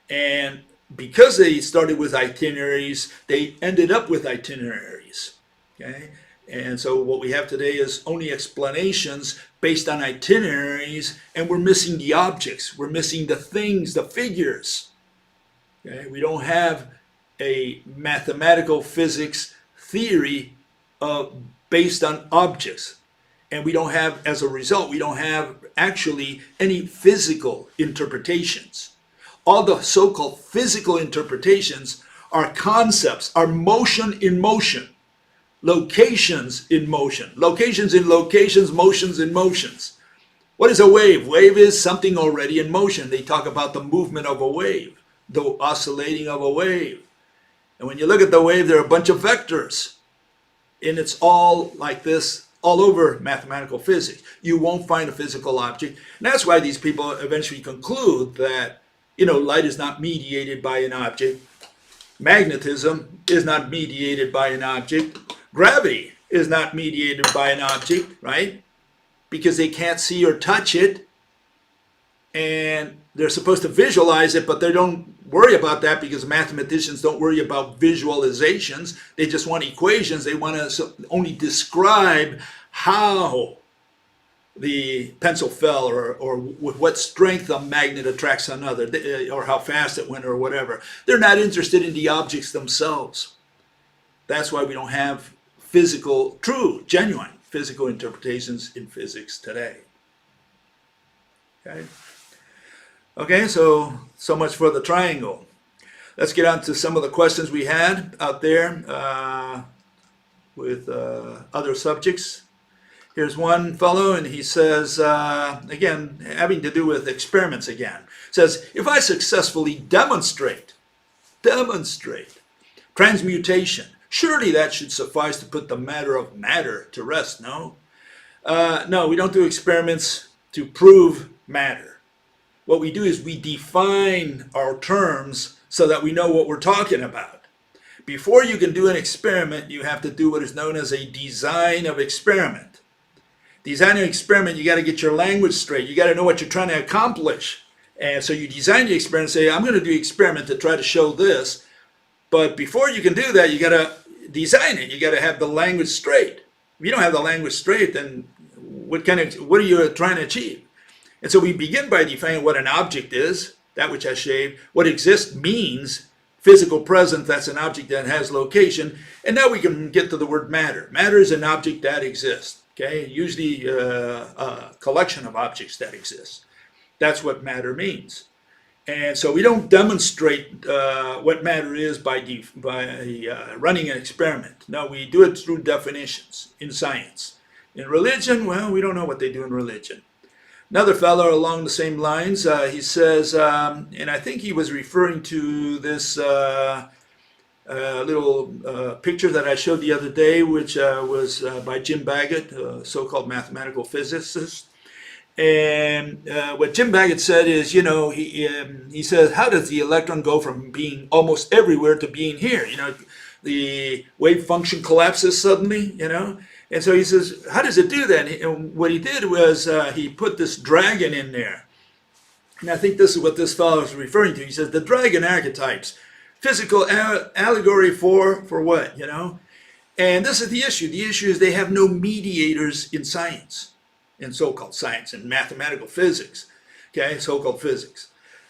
and because they started with itineraries, they ended up with itineraries. Okay, and so what we have today is only explanations based on itineraries, and we're missing the objects. We're missing the things, the figures. Okay, we don't have a mathematical physics theory based on objects, and we don't have, as a result, we don't have actually any physical interpretations. All the so-called physical interpretations are concepts, are motion in motion, locations in motion, locations in locations, motions in motions. What is a wave? Wave is something already in motion. They talk about the movement of a wave, the oscillating of a wave. And when you look at the wave, there are a bunch of vectors. And it's all like this, all over mathematical physics. You won't find a physical object. And that's why these people eventually conclude that, light is not mediated by an object. Magnetism is not mediated by an object. Gravity is not mediated by an object, right? Because they can't see or touch it. And they're supposed to visualize it, but they don't worry about that, because mathematicians don't worry about visualizations. They just want equations. They want to only describe how the pencil fell, or with what strength a magnet attracts another, or how fast it went, or whatever. They're not interested in the objects themselves. That's why we don't have physical, true, genuine physical interpretations in physics today. Okay, so much for the triangle. Let's get on to some of the questions we had out there with other subjects. Here's one fellow, and he says, again, having to do with experiments again. Says, if I successfully demonstrate transmutation, surely that should suffice to put the matter of matter to rest, no? No, we don't do experiments to prove matter. What we do is we define our terms so that we know what we're talking about. Before you can do an experiment, you have to do what is known as a design of experiment. Design an experiment, you got to get your language straight. You got to know what you're trying to accomplish. And so you design the experiment and say, I'm going to do an experiment to try to show this. But before you can do that, you got to design it. You got to have the language straight. If you don't have the language straight, then what are you trying to achieve? And so we begin by defining what an object is, that which has shape. What exists means physical presence, that's an object that has location. And now we can get to the word matter. Matter is an object that exists, okay? Usually a collection of objects that exist. That's what matter means. And so we don't demonstrate what matter is by running an experiment. No, we do it through definitions in science. In religion, well, we don't know what they do in religion. Another fellow along the same lines, he says, and I think he was referring to this little picture that I showed the other day, which was by Jim Baggett, a so-called mathematical physicist. And what Jim Baggett said is, he says, how does the electron go from being almost everywhere to being here? The wave function collapses suddenly, And so he says, how does it do that? And what he did was he put this dragon in there. And I think this is what this fellow is referring to. He says the dragon archetypes, physical allegory for what, you know? And this is the issue. The issue is they have no mediators in science, in so-called science, in mathematical physics, okay, so-called physics.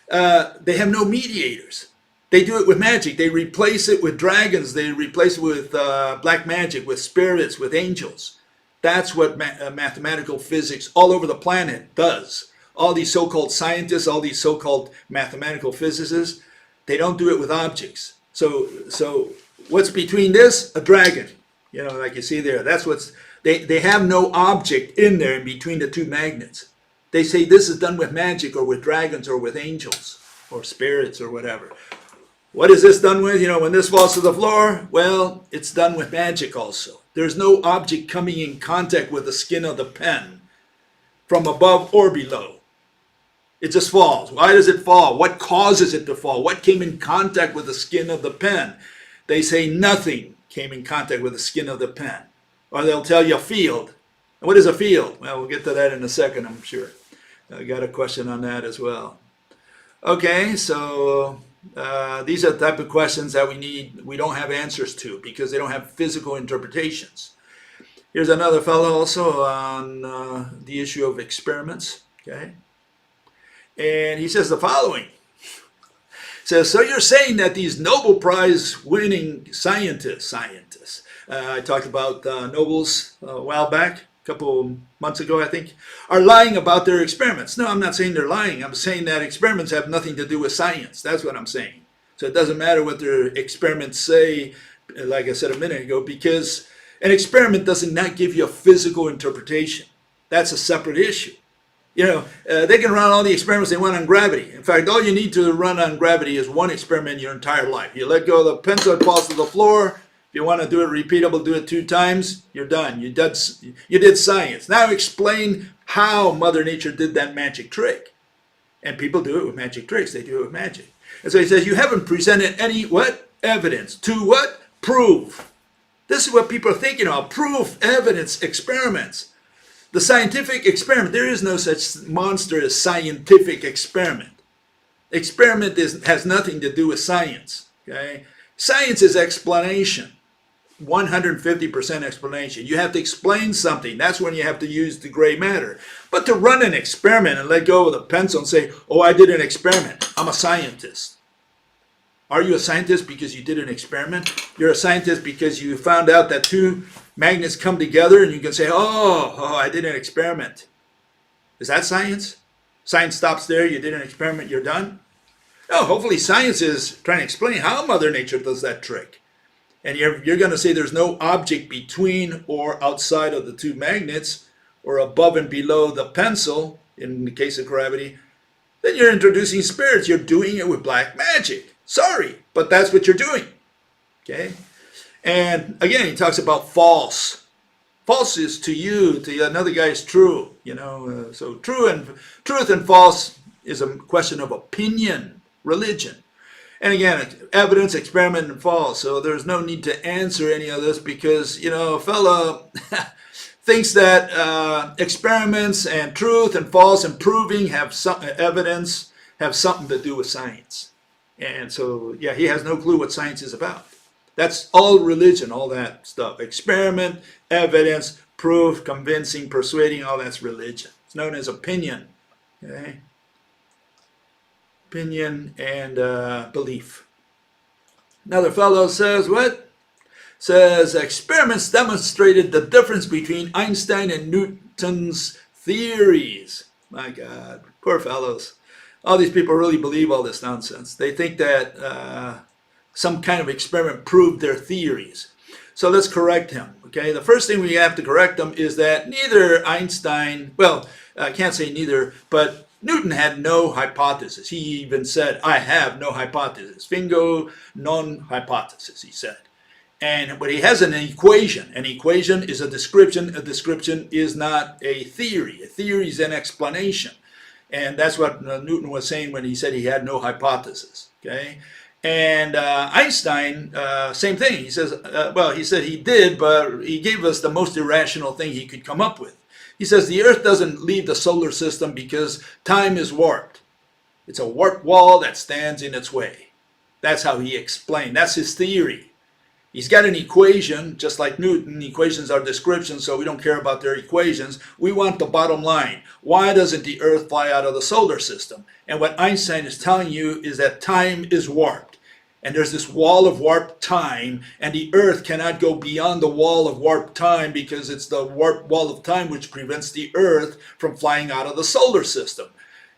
They have no mediators. They do it with magic. They replace it with dragons. They replace it with black magic, with spirits, with angels. That's what mathematical physics all over the planet does. All these so-called scientists, all these so-called mathematical physicists, they don't do it with objects. So what's between this? A dragon. You know, like you see there. That's what's, they have no object in there in between the two magnets. They say this is done with magic or with dragons or with angels or spirits or whatever. What is this done with? You know, when this falls to the floor, well, it's done with magic also. There's no object coming in contact with the skin of the pen from above or below. It just falls. Why does it fall? What causes it to fall? What came in contact with the skin of the pen? They say nothing came in contact with the skin of the pen. Or they'll tell you a field. And what is a field? Well, we'll get to that in a second, I'm sure. I got a question on that as well. Okay, so these are the type of questions that we don't have answers to because they don't have physical interpretations. Here's another fellow also on the issue of experiments, okay? And he says the following. He says, so you're saying that these Nobel Prize winning scientists, I talked about Nobels a while back, a couple months ago, I think, are lying about their experiments. No, I'm not saying they're lying. I'm saying that experiments have nothing to do with science. That's what I'm saying. So it doesn't matter what their experiments say, like I said a minute ago, because an experiment does not give you a physical interpretation. That's a separate issue. You know, they can run all the experiments they want on gravity. In fact, all you need to run on gravity is one experiment your entire life. You let go of the pencil, it falls to the floor. If you want to do it repeatable, do it 2 times, you're done. You did science. Now explain how Mother Nature did that magic trick. And people do it with magic tricks. They do it with magic. And so he says, you haven't presented any, what? Evidence. To what? Prove. This is what people are thinking of. Proof, evidence, experiments. The scientific experiment, there is no such monster as scientific experiment. Experiment has nothing to do with science. Okay? Science is explanation. 150% explanation. You have to explain something. That's when you have to use the gray matter. But to run an experiment and let go of the pencil and say, oh, I did an experiment. I'm a scientist. Are you a scientist because you did an experiment? You're a scientist because you found out that 2 magnets come together and you can say, oh, I did an experiment. Is that science? Science stops there. You did an experiment. You're done? No, hopefully science is trying to explain how Mother Nature does that trick. And you're going to say there's no object between or outside of the 2 magnets or above and below the pencil, in the case of gravity, then you're introducing spirits. You're doing it with black magic. Sorry, but that's what you're doing. Okay? And again, he talks about false. False is to you, to another guy is true. You know, so truth and false is a question of opinion, religion. And again, evidence, experiment, and false. So there's no need to answer any of this because, you know, a fellow thinks that experiments and truth and false and proving have some evidence, have something to do with science. And so, yeah, he has no clue what science is about. That's all religion, all that stuff. Experiment, evidence, proof, convincing, persuading, all that's religion. It's known as opinion. Okay? Opinion and belief. Another fellow says what? Says experiments demonstrated the difference between Einstein and Newton's theories. My God, poor fellows. All these people really believe all this nonsense. They think that some kind of experiment proved their theories. So let's correct him. Okay, the first thing we have to correct him is that neither Einstein, well, I can't say neither, but Newton had no hypothesis. He even said, I have no hypothesis. Fingo non hypothesis, he said. But he has an equation. An equation is a description. A description is not a theory. A theory is an explanation. And that's what Newton was saying when he said he had no hypothesis. Okay? And Einstein, same thing. He says, well, he said he did, but he gave us the most irrational thing he could come up with. He says the Earth doesn't leave the solar system because time is warped. It's a warped wall that stands in its way. That's how he explained. That's his theory. He's got an equation, just like Newton. Equations are descriptions, so we don't care about their equations. We want the bottom line. Why doesn't the Earth fly out of the solar system? And what Einstein is telling you is that time is warped. And there's this wall of warped time, and the Earth cannot go beyond the wall of warped time because it's the warped wall of time which prevents the Earth from flying out of the solar system.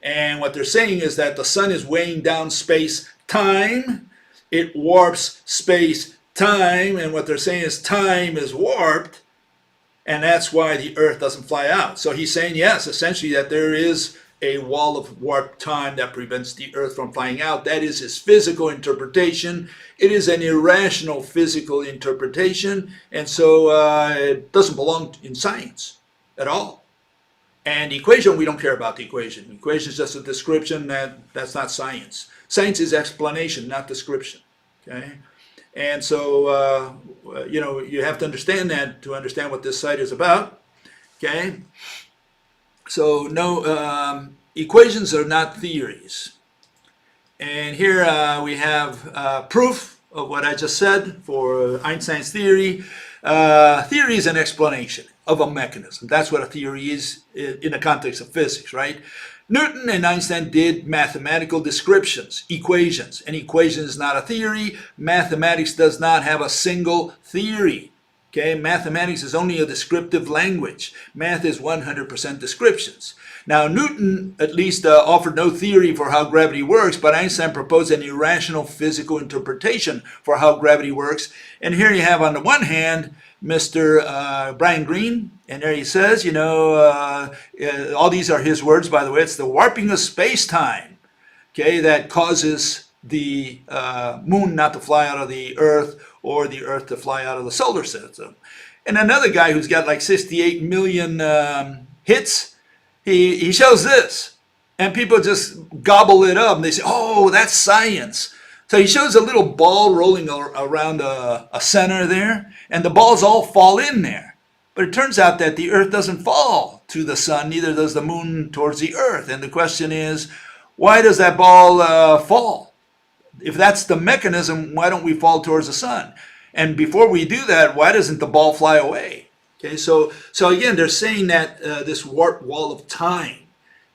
And what they're saying is that the sun is weighing down space-time. It warps space-time, and what they're saying is time is warped, and that's why the Earth doesn't fly out. So he's saying, yes, essentially that there is a wall of warped time that prevents the Earth from flying out. That is his physical interpretation. It is an irrational physical interpretation, and so it doesn't belong in science at all. And the equation, we don't care about the equation. The equation is just a description. That's not science. Science is explanation, not description. Okay? And so, you have to understand that to understand what this site is about. Okay? So, no, equations are not theories. And here we have proof of what I just said for Einstein's theory. Theory is an explanation of a mechanism. That's what a theory is in the context of physics, right? Newton and Einstein did mathematical descriptions, equations. An equation is not a theory. Mathematics does not have a single theory. Okay, mathematics is only a descriptive language. Math is 100% descriptions. Now, Newton at least offered no theory for how gravity works, but Einstein proposed an irrational physical interpretation for how gravity works. And here you have, on the one hand, Mr. Brian Greene, and there he says, all these are his words, by the way, it's the warping of space-time, okay, that causes the moon not to fly out of the Earth or the Earth to fly out of the solar system. And another guy who's got like 68 million hits, he shows this, and people just gobble it up, and they say, oh, that's science. So he shows a little ball rolling around a center there, and the balls all fall in there. But it turns out that the Earth doesn't fall to the sun, neither does the moon towards the Earth. And the question is, why does that ball fall? If that's the mechanism, why don't we fall towards the sun? And before we do that, why doesn't the ball fly away? Okay, so again, they're saying that this warped wall of time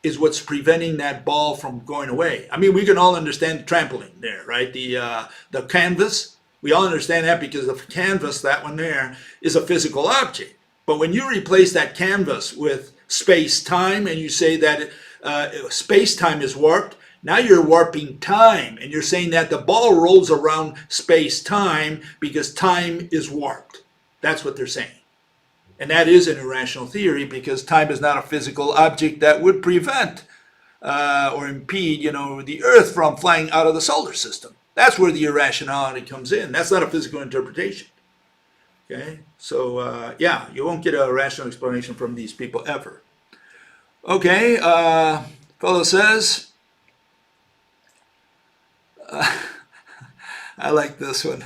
is what's preventing that ball from going away. I mean, we can all understand the trampoline there, right? The canvas, we all understand that because the canvas, that one there, is a physical object. But when you replace that canvas with space-time and you say that space-time is warped, now you're warping time, and you're saying that the ball rolls around space-time because time is warped. That's what they're saying. And that is an irrational theory because time is not a physical object that would prevent or impede, the Earth from flying out of the solar system. That's where the irrationality comes in. That's not a physical interpretation. Okay, so you won't get a rational explanation from these people ever. Okay, fellow says, I like this one.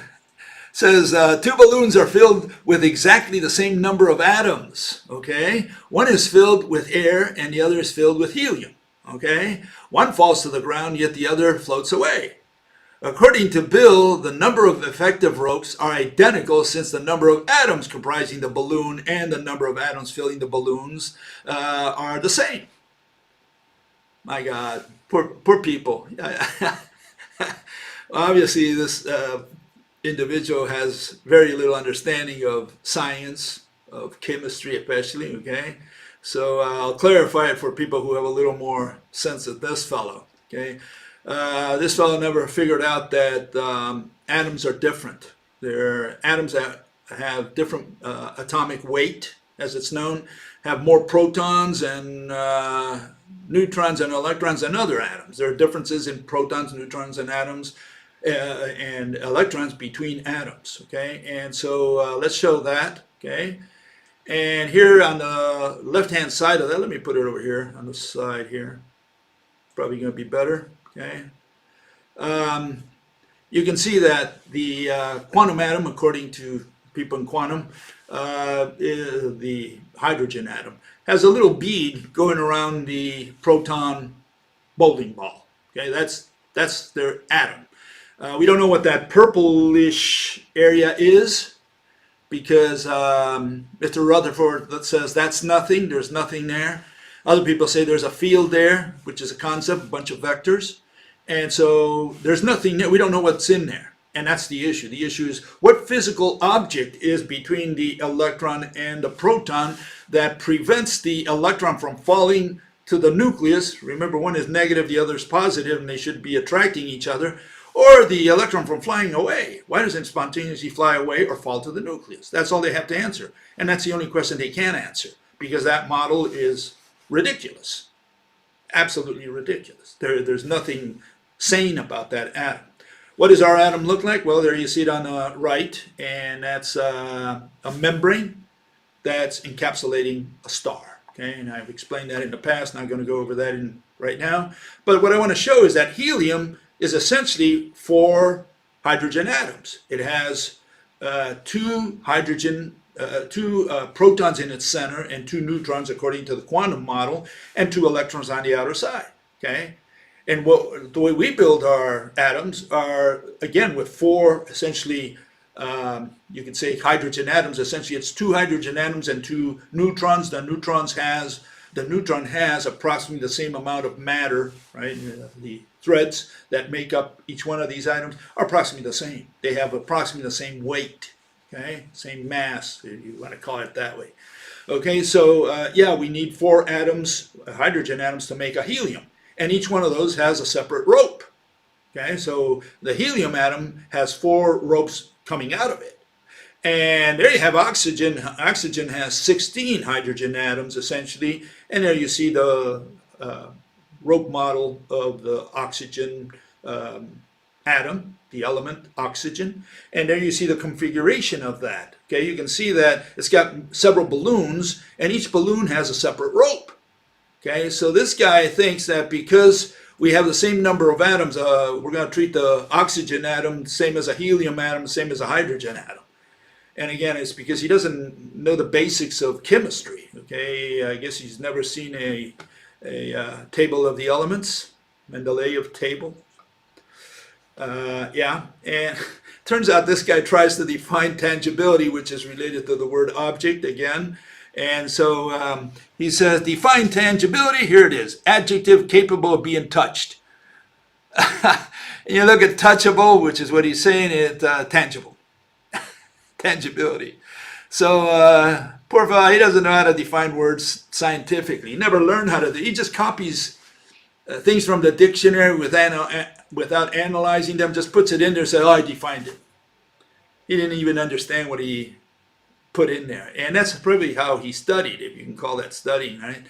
Says, two balloons are filled with exactly the same number of atoms, okay? One is filled with air and the other is filled with helium, okay? One falls to the ground, yet the other floats away. According to Bill, the number of effective ropes are identical since the number of atoms comprising the balloon and the number of atoms filling the balloons are the same. My God, poor people. Obviously, this individual has very little understanding of science, of chemistry especially, okay? So I'll clarify it for people who have a little more sense of this fellow, okay? This fellow never figured out that atoms are different. They're atoms that have different atomic weight, as it's known, have more protons and neutrons and electrons than other atoms. There are differences in protons, neutrons, and atoms and electrons between atoms, okay? And so let's show that, okay? And here on the left-hand side of that, let me put it over here on the side here. Probably going to be better, okay? you can see that the quantum atom, according to people in quantum, the hydrogen atom, has a little bead going around the proton bowling ball. Okay, that's their atom. We don't know what that purplish area is, because Mr. Rutherford says that's nothing, there's nothing there. Other people say there's a field there, which is a concept, a bunch of vectors. And so there's nothing there, we don't know what's in there. And that's the issue. The issue is what physical object is between the electron and the proton that prevents the electron from falling to the nucleus. Remember, one is negative, the other is positive, and they should be attracting each other. Or the electron from flying away. Why doesn't it spontaneously fly away or fall to the nucleus? That's all they have to answer. And that's the only question they can answer, because that model is ridiculous. Absolutely ridiculous. There's nothing sane about that atom. What does our atom look like? Well, there you see it on the right, and that's a membrane that's encapsulating a star. Okay, and I've explained that in the past, not going to go over that right now. But what I want to show is that helium is essentially 4 hydrogen atoms. It has two protons in its center and 2 neutrons according to the quantum model, and 2 electrons on the outer side. Okay, and the way we build our atoms are, again, with 4 essentially, you could say hydrogen atoms. Essentially, it's 2 hydrogen atoms and 2 neutrons. The neutron has approximately the same amount of matter, right? The threads that make up each one of these atoms are approximately the same. They have approximately the same weight, okay? Same mass, if you want to call it that way. Okay, so yeah, we need 4 atoms, hydrogen atoms, to make a helium. And each one of those has a separate rope. Okay, so the helium atom has 4 ropes coming out of it. And there you have oxygen. Oxygen has 16 hydrogen atoms, essentially. And there you see the rope model of the oxygen atom, the element oxygen. And there you see the configuration of that. Okay, you can see that it's got several balloons, and each balloon has a separate rope. Okay, so this guy thinks that because we have the same number of atoms, we're going to treat the oxygen atom same as a helium atom, same as a hydrogen atom. And again, it's because he doesn't know the basics of chemistry. Okay, I guess he's never seen a table of the elements, Mendeleev table. Yeah, and turns out this guy tries to define tangibility, which is related to the word object again. And so he says, define tangibility. Here it is. Adjective capable of being touched. And you look at touchable, which is what he's saying, it's tangible. Tangibility. So poor fellow, he doesn't know how to define words scientifically. He never learned how to do. He just copies things from the dictionary without analyzing them, just puts it in there and says, oh, I defined it. He didn't even understand what he put in there. And that's probably how he studied, if you can call that studying, right?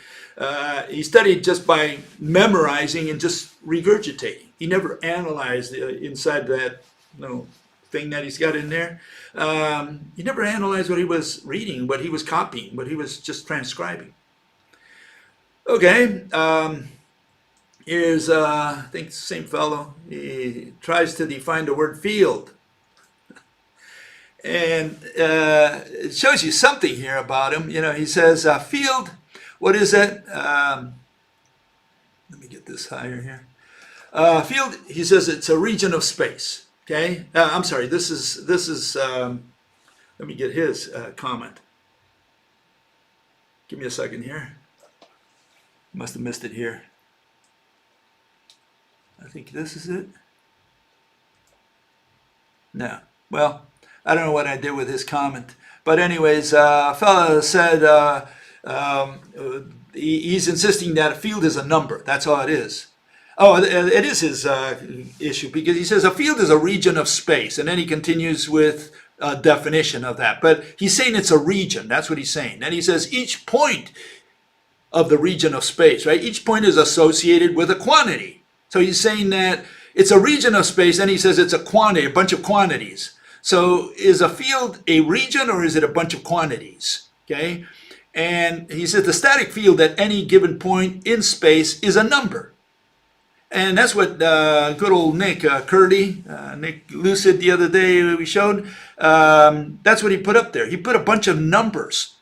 He studied just by memorizing and just regurgitating. He never analyzed inside that thing that he's got in there. He never analyzed what he was reading, what he was copying, what he was just transcribing. Okay, here's, I think the same fellow. He tries to define the word field. And it shows you something here about him. You know, he says, field, what is it? Let me get this higher here. Field, he says it's a region of space. Okay, I'm sorry, this is let me get his comment. Give me a second here. Must have missed it here. I think this is it. No, well, I don't know what I did with his comment. But anyways, a fellow said he's insisting that a field is a number. That's all it is. Oh, it is his issue, because he says a field is a region of space. And then he continues with a definition of that. But he's saying it's a region. That's what he's saying. And he says each point of the region of space, right? Each point is associated with a quantity. So he's saying that it's a region of space, and he says it's a quantity, a bunch of quantities. So is a field a region, or is it a bunch of quantities? Okay, and he says the static field at any given point in space is a number. And that's what good old Nick Curdy, Nick Lucid the other day we showed, that's what he put up there. He put a bunch of numbers,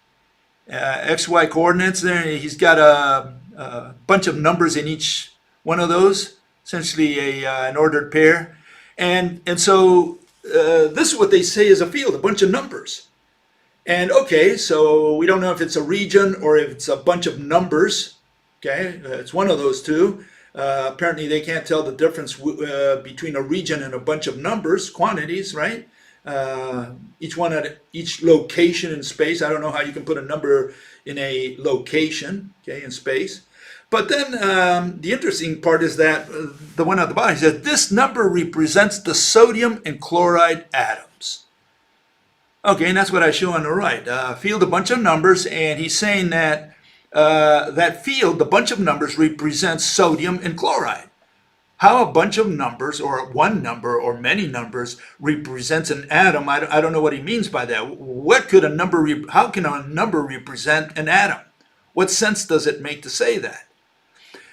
XY coordinates there. He's got a bunch of numbers in each one of those, essentially an ordered pair. And so this is what they say is a field, a bunch of numbers. And okay, so we don't know if it's a region or if it's a bunch of numbers. Okay, it's one of those two. Apparently they can't tell the difference between a region and a bunch of numbers, quantities, right? Each one at each location in space. I don't know how you can put a number in a location, okay, in space. But then the interesting part is that the one at the bottom says this number represents the sodium and chloride atoms. Okay, and that's what I show on the right. Field, a bunch of numbers, and he's saying that that field, the bunch of numbers, represents sodium and chloride. How a bunch of numbers, or one number, or many numbers, represents an atom, I don't know what he means by that. What could a number, how can a number represent an atom? What sense does it make to say that?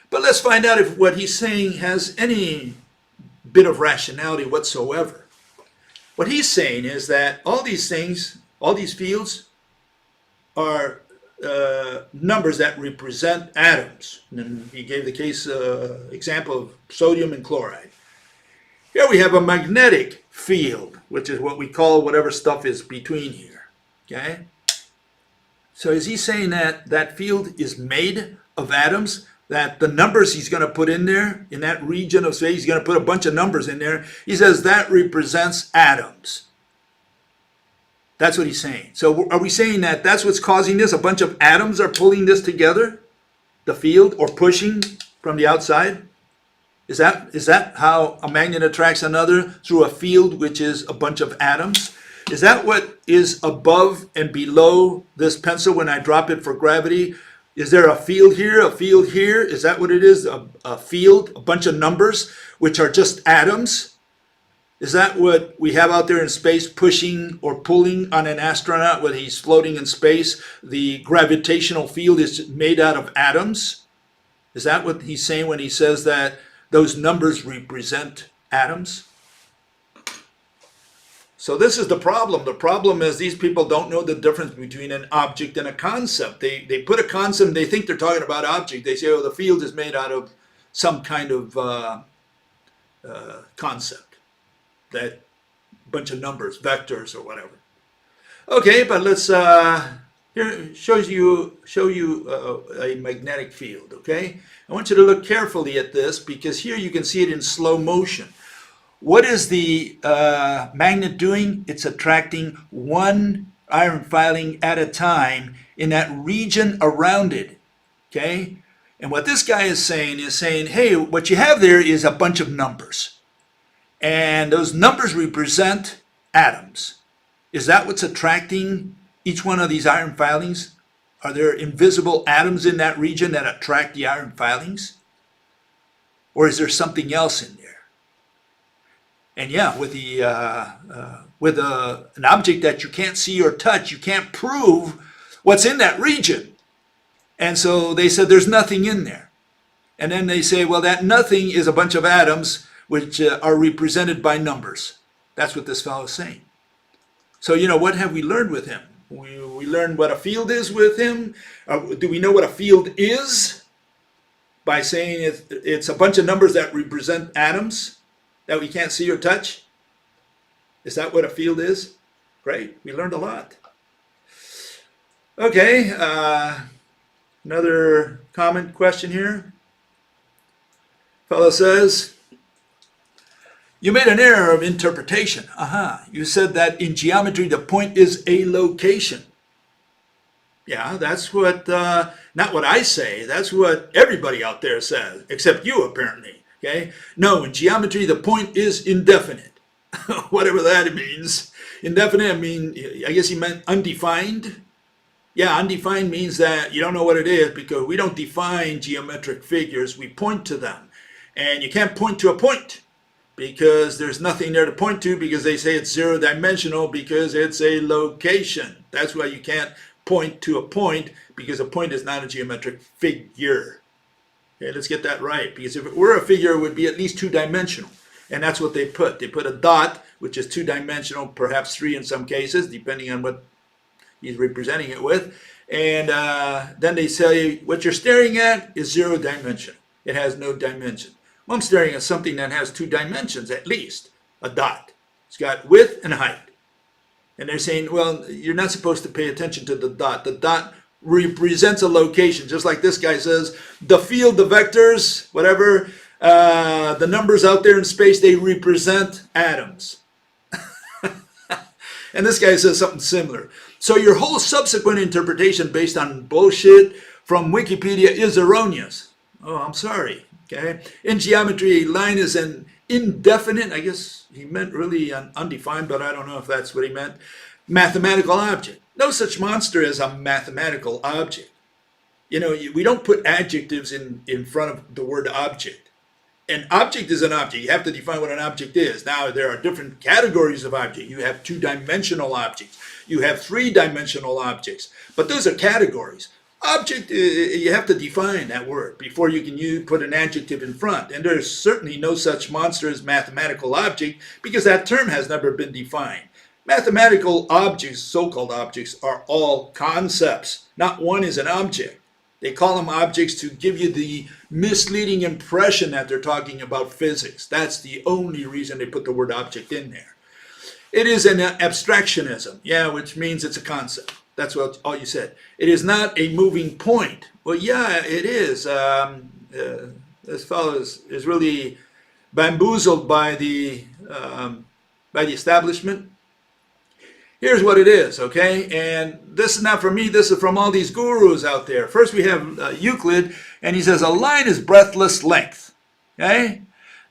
But let's find out if what he's saying has any bit of rationality whatsoever. What he's saying is that all these things, all these fields, are numbers that represent atoms. And he gave the case example of sodium and chloride. Here we have a magnetic field, which is what we call whatever stuff is between here. Okay? So is he saying that that field is made of atoms? That the numbers he's going to put in there, in that region of space, he's going to put a bunch of numbers in there. He says that represents atoms. That's what he's saying. So are we saying that that's what's causing this? A bunch of atoms are pulling this together? The field, or pushing from the outside? Is that how a magnet attracts another? Through a field which is a bunch of atoms? Is that what is above and below this pencil when I drop it for gravity? Is there a field here, a field here? Is that what it is? A field, a bunch of numbers, which are just atoms? Is that what we have out there in space, pushing or pulling on an astronaut when he's floating in space? The gravitational field is made out of atoms? Is that what he's saying when he says that those numbers represent atoms? So this is the problem. The problem is these people don't know the difference between an object and a concept. They put a concept, they think they're talking about object. They say, oh, the field is made out of some kind of concept. That bunch of numbers, vectors or whatever. Okay, but let's here show you a magnetic field. Okay, I want you to look carefully at this because here you can see it in slow motion. What is the magnet doing? It's attracting one iron filing at a time in that region around it. Okay, and what this guy is saying, hey, what you have there is a bunch of numbers. And those numbers represent atoms. Is that what's attracting each one of these iron filings? Are there invisible atoms in that region that attract the iron filings? Or is there something else in there? And yeah, with an object that you can't see or touch, you can't prove what's in that region. And so they said there's nothing in there. And then they say, well, that nothing is a bunch of atoms which are represented by numbers. That's what this fellow is saying. So, what have we learned with him? We learned what a field is with him. Do we know what a field is? By saying it's a bunch of numbers that represent atoms that we can't see or touch? Is that what a field is? Great, we learned a lot. Okay, another comment question here. Fellow says, you made an error of interpretation. You said that in geometry the point is a location. Yeah, that's what, not what I say, that's what everybody out there says, except you apparently, okay? No, in geometry the point is indefinite, whatever that means. Indefinite, I guess he meant undefined. Yeah, undefined means that you don't know what it is because we don't define geometric figures, we point to them. And you can't point to a point, because there's nothing there to point to because they say it's zero dimensional because it's a location. That's why you can't point to a point because a point is not a geometric figure. Okay, let's get that right, because if it were a figure, it would be at least two-dimensional. And that's what they put. They put a dot, which is two-dimensional, perhaps three in some cases, depending on what he's representing it with. And then they say, what you're staring at is zero-dimensional. It has no dimension. Well, I'm staring at something that has two dimensions, at least, a dot. It's got width and height. And they're saying, well, you're not supposed to pay attention to the dot. The dot represents a location, just like this guy says, the field, the vectors, whatever, the numbers out there in space, they represent atoms. And this guy says something similar. So your whole subsequent interpretation based on bullshit from Wikipedia is erroneous. Oh, I'm sorry. Okay. In geometry, a line is an indefinite, I guess he meant really undefined, but I don't know if that's what he meant, mathematical object. No such monster as a mathematical object. You know, we don't put adjectives in front of the word object. An object is an object. You have to define what an object is. Now, there are different categories of object. You have two-dimensional objects. You have three-dimensional objects. But those are categories. Object, you have to define that word before you can put an adjective in front. And there's certainly no such monster as mathematical object because that term has never been defined. Mathematical objects, so-called objects, are all concepts. Not one is an object. They call them objects to give you the misleading impression that they're talking about physics. That's the only reason they put the word object in there. It is an abstractionism, yeah, which means it's a concept. That's what all you said. It is not a moving point. Well, yeah, it is. This fellow is really bamboozled by the establishment. Here's what it is, okay? And this is not from me, this is from all these gurus out there. First we have Euclid, and he says a line is breadthless length, okay?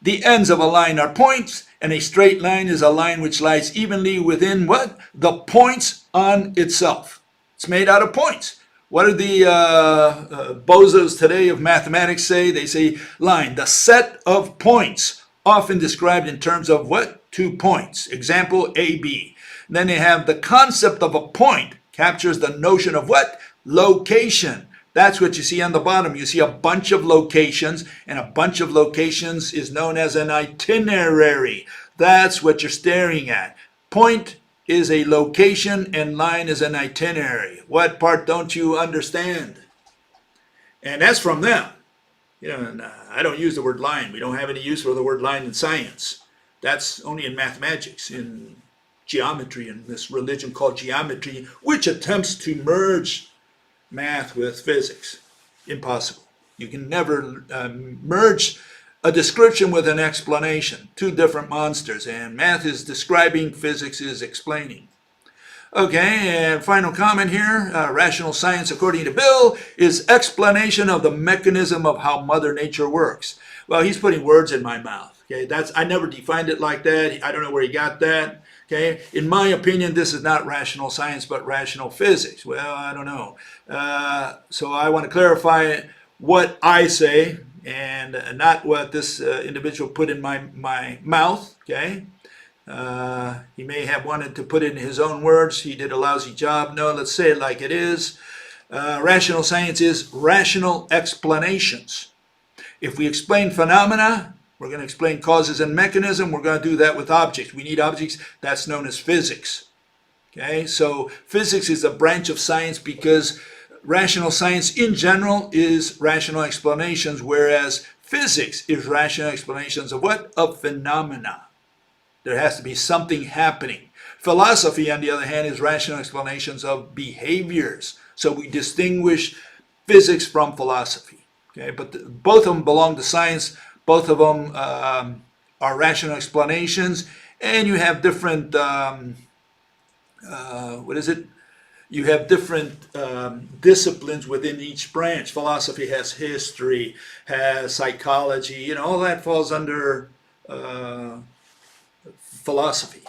The ends of a line are points, and a straight line is a line which lies evenly within what? The points on itself. It's made out of points. What do the bozos today of mathematics say? They say line, the set of points, often described in terms of what? 2 points. Example, AB. Then they have the concept of a point captures the notion of what? Location. That's what you see on the bottom. You see a bunch of locations, and a bunch of locations is known as an itinerary. That's what you're staring at. Point is a location and line is an itinerary. What part don't you understand? And that's from them. You know, I don't use the word line. We don't have any use for the word line in science. That's only in mathematics, in geometry, and this religion called geometry, which attempts to merge math with physics. Impossible. You can never merge a description with an explanation. Two different monsters, and math is describing, physics is explaining. Okay, and final comment here. Rational science, according to Bill, is explanation of the mechanism of how Mother Nature works. Well, he's putting words in my mouth. Okay, I never defined it like that. I don't know where he got that. Okay, in my opinion, this is not rational science, but rational physics. Well, I don't know. So I want to clarify what I say and not what this individual put in my mouth. Okay, he may have wanted to put it in his own words. He did a lousy job. No, let's say it like it is. Rational science is rational explanations. If we explain phenomena, we're going to explain causes and mechanism. We're going to do that with objects. We need objects. That's known as physics. Okay, so physics is a branch of science because rational science in general is rational explanations, whereas physics is rational explanations of what? Of phenomena. There has to be something happening. Philosophy, on the other hand, is rational explanations of behaviors. So we distinguish physics from philosophy. Okay, but both of them belong to science. Both of them are rational explanations, and you have different, You have different disciplines within each branch. Philosophy has history, has psychology, all that falls under philosophy.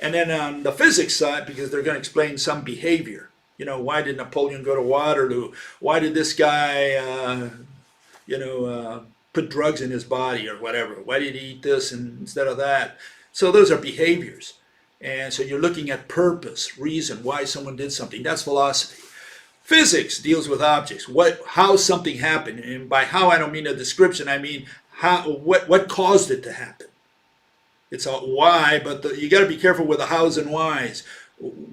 And then on the physics side, because they're going to explain some behavior. Why did Napoleon go to Waterloo? Why did this guy, put drugs in his body or whatever? Why did he eat this instead of that? So those are behaviors. And so you're looking at purpose, reason, why someone did something. That's philosophy. Physics deals with objects, how something happened, and by how I don't mean a description, I mean what caused it to happen. It's a why, but you got to be careful with the hows and whys.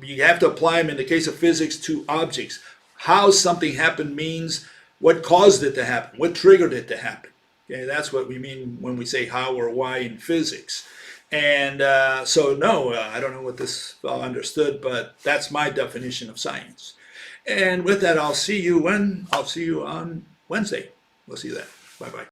You have to apply them in the case of physics to objects. How something happened means what caused it to happen, what triggered it to happen. Okay, that's what we mean when we say how or why in physics. And so no, I don't know what this understood, but that's my definition of science. And with that, I'll see you on Wednesday. We'll see you then. Bye-bye.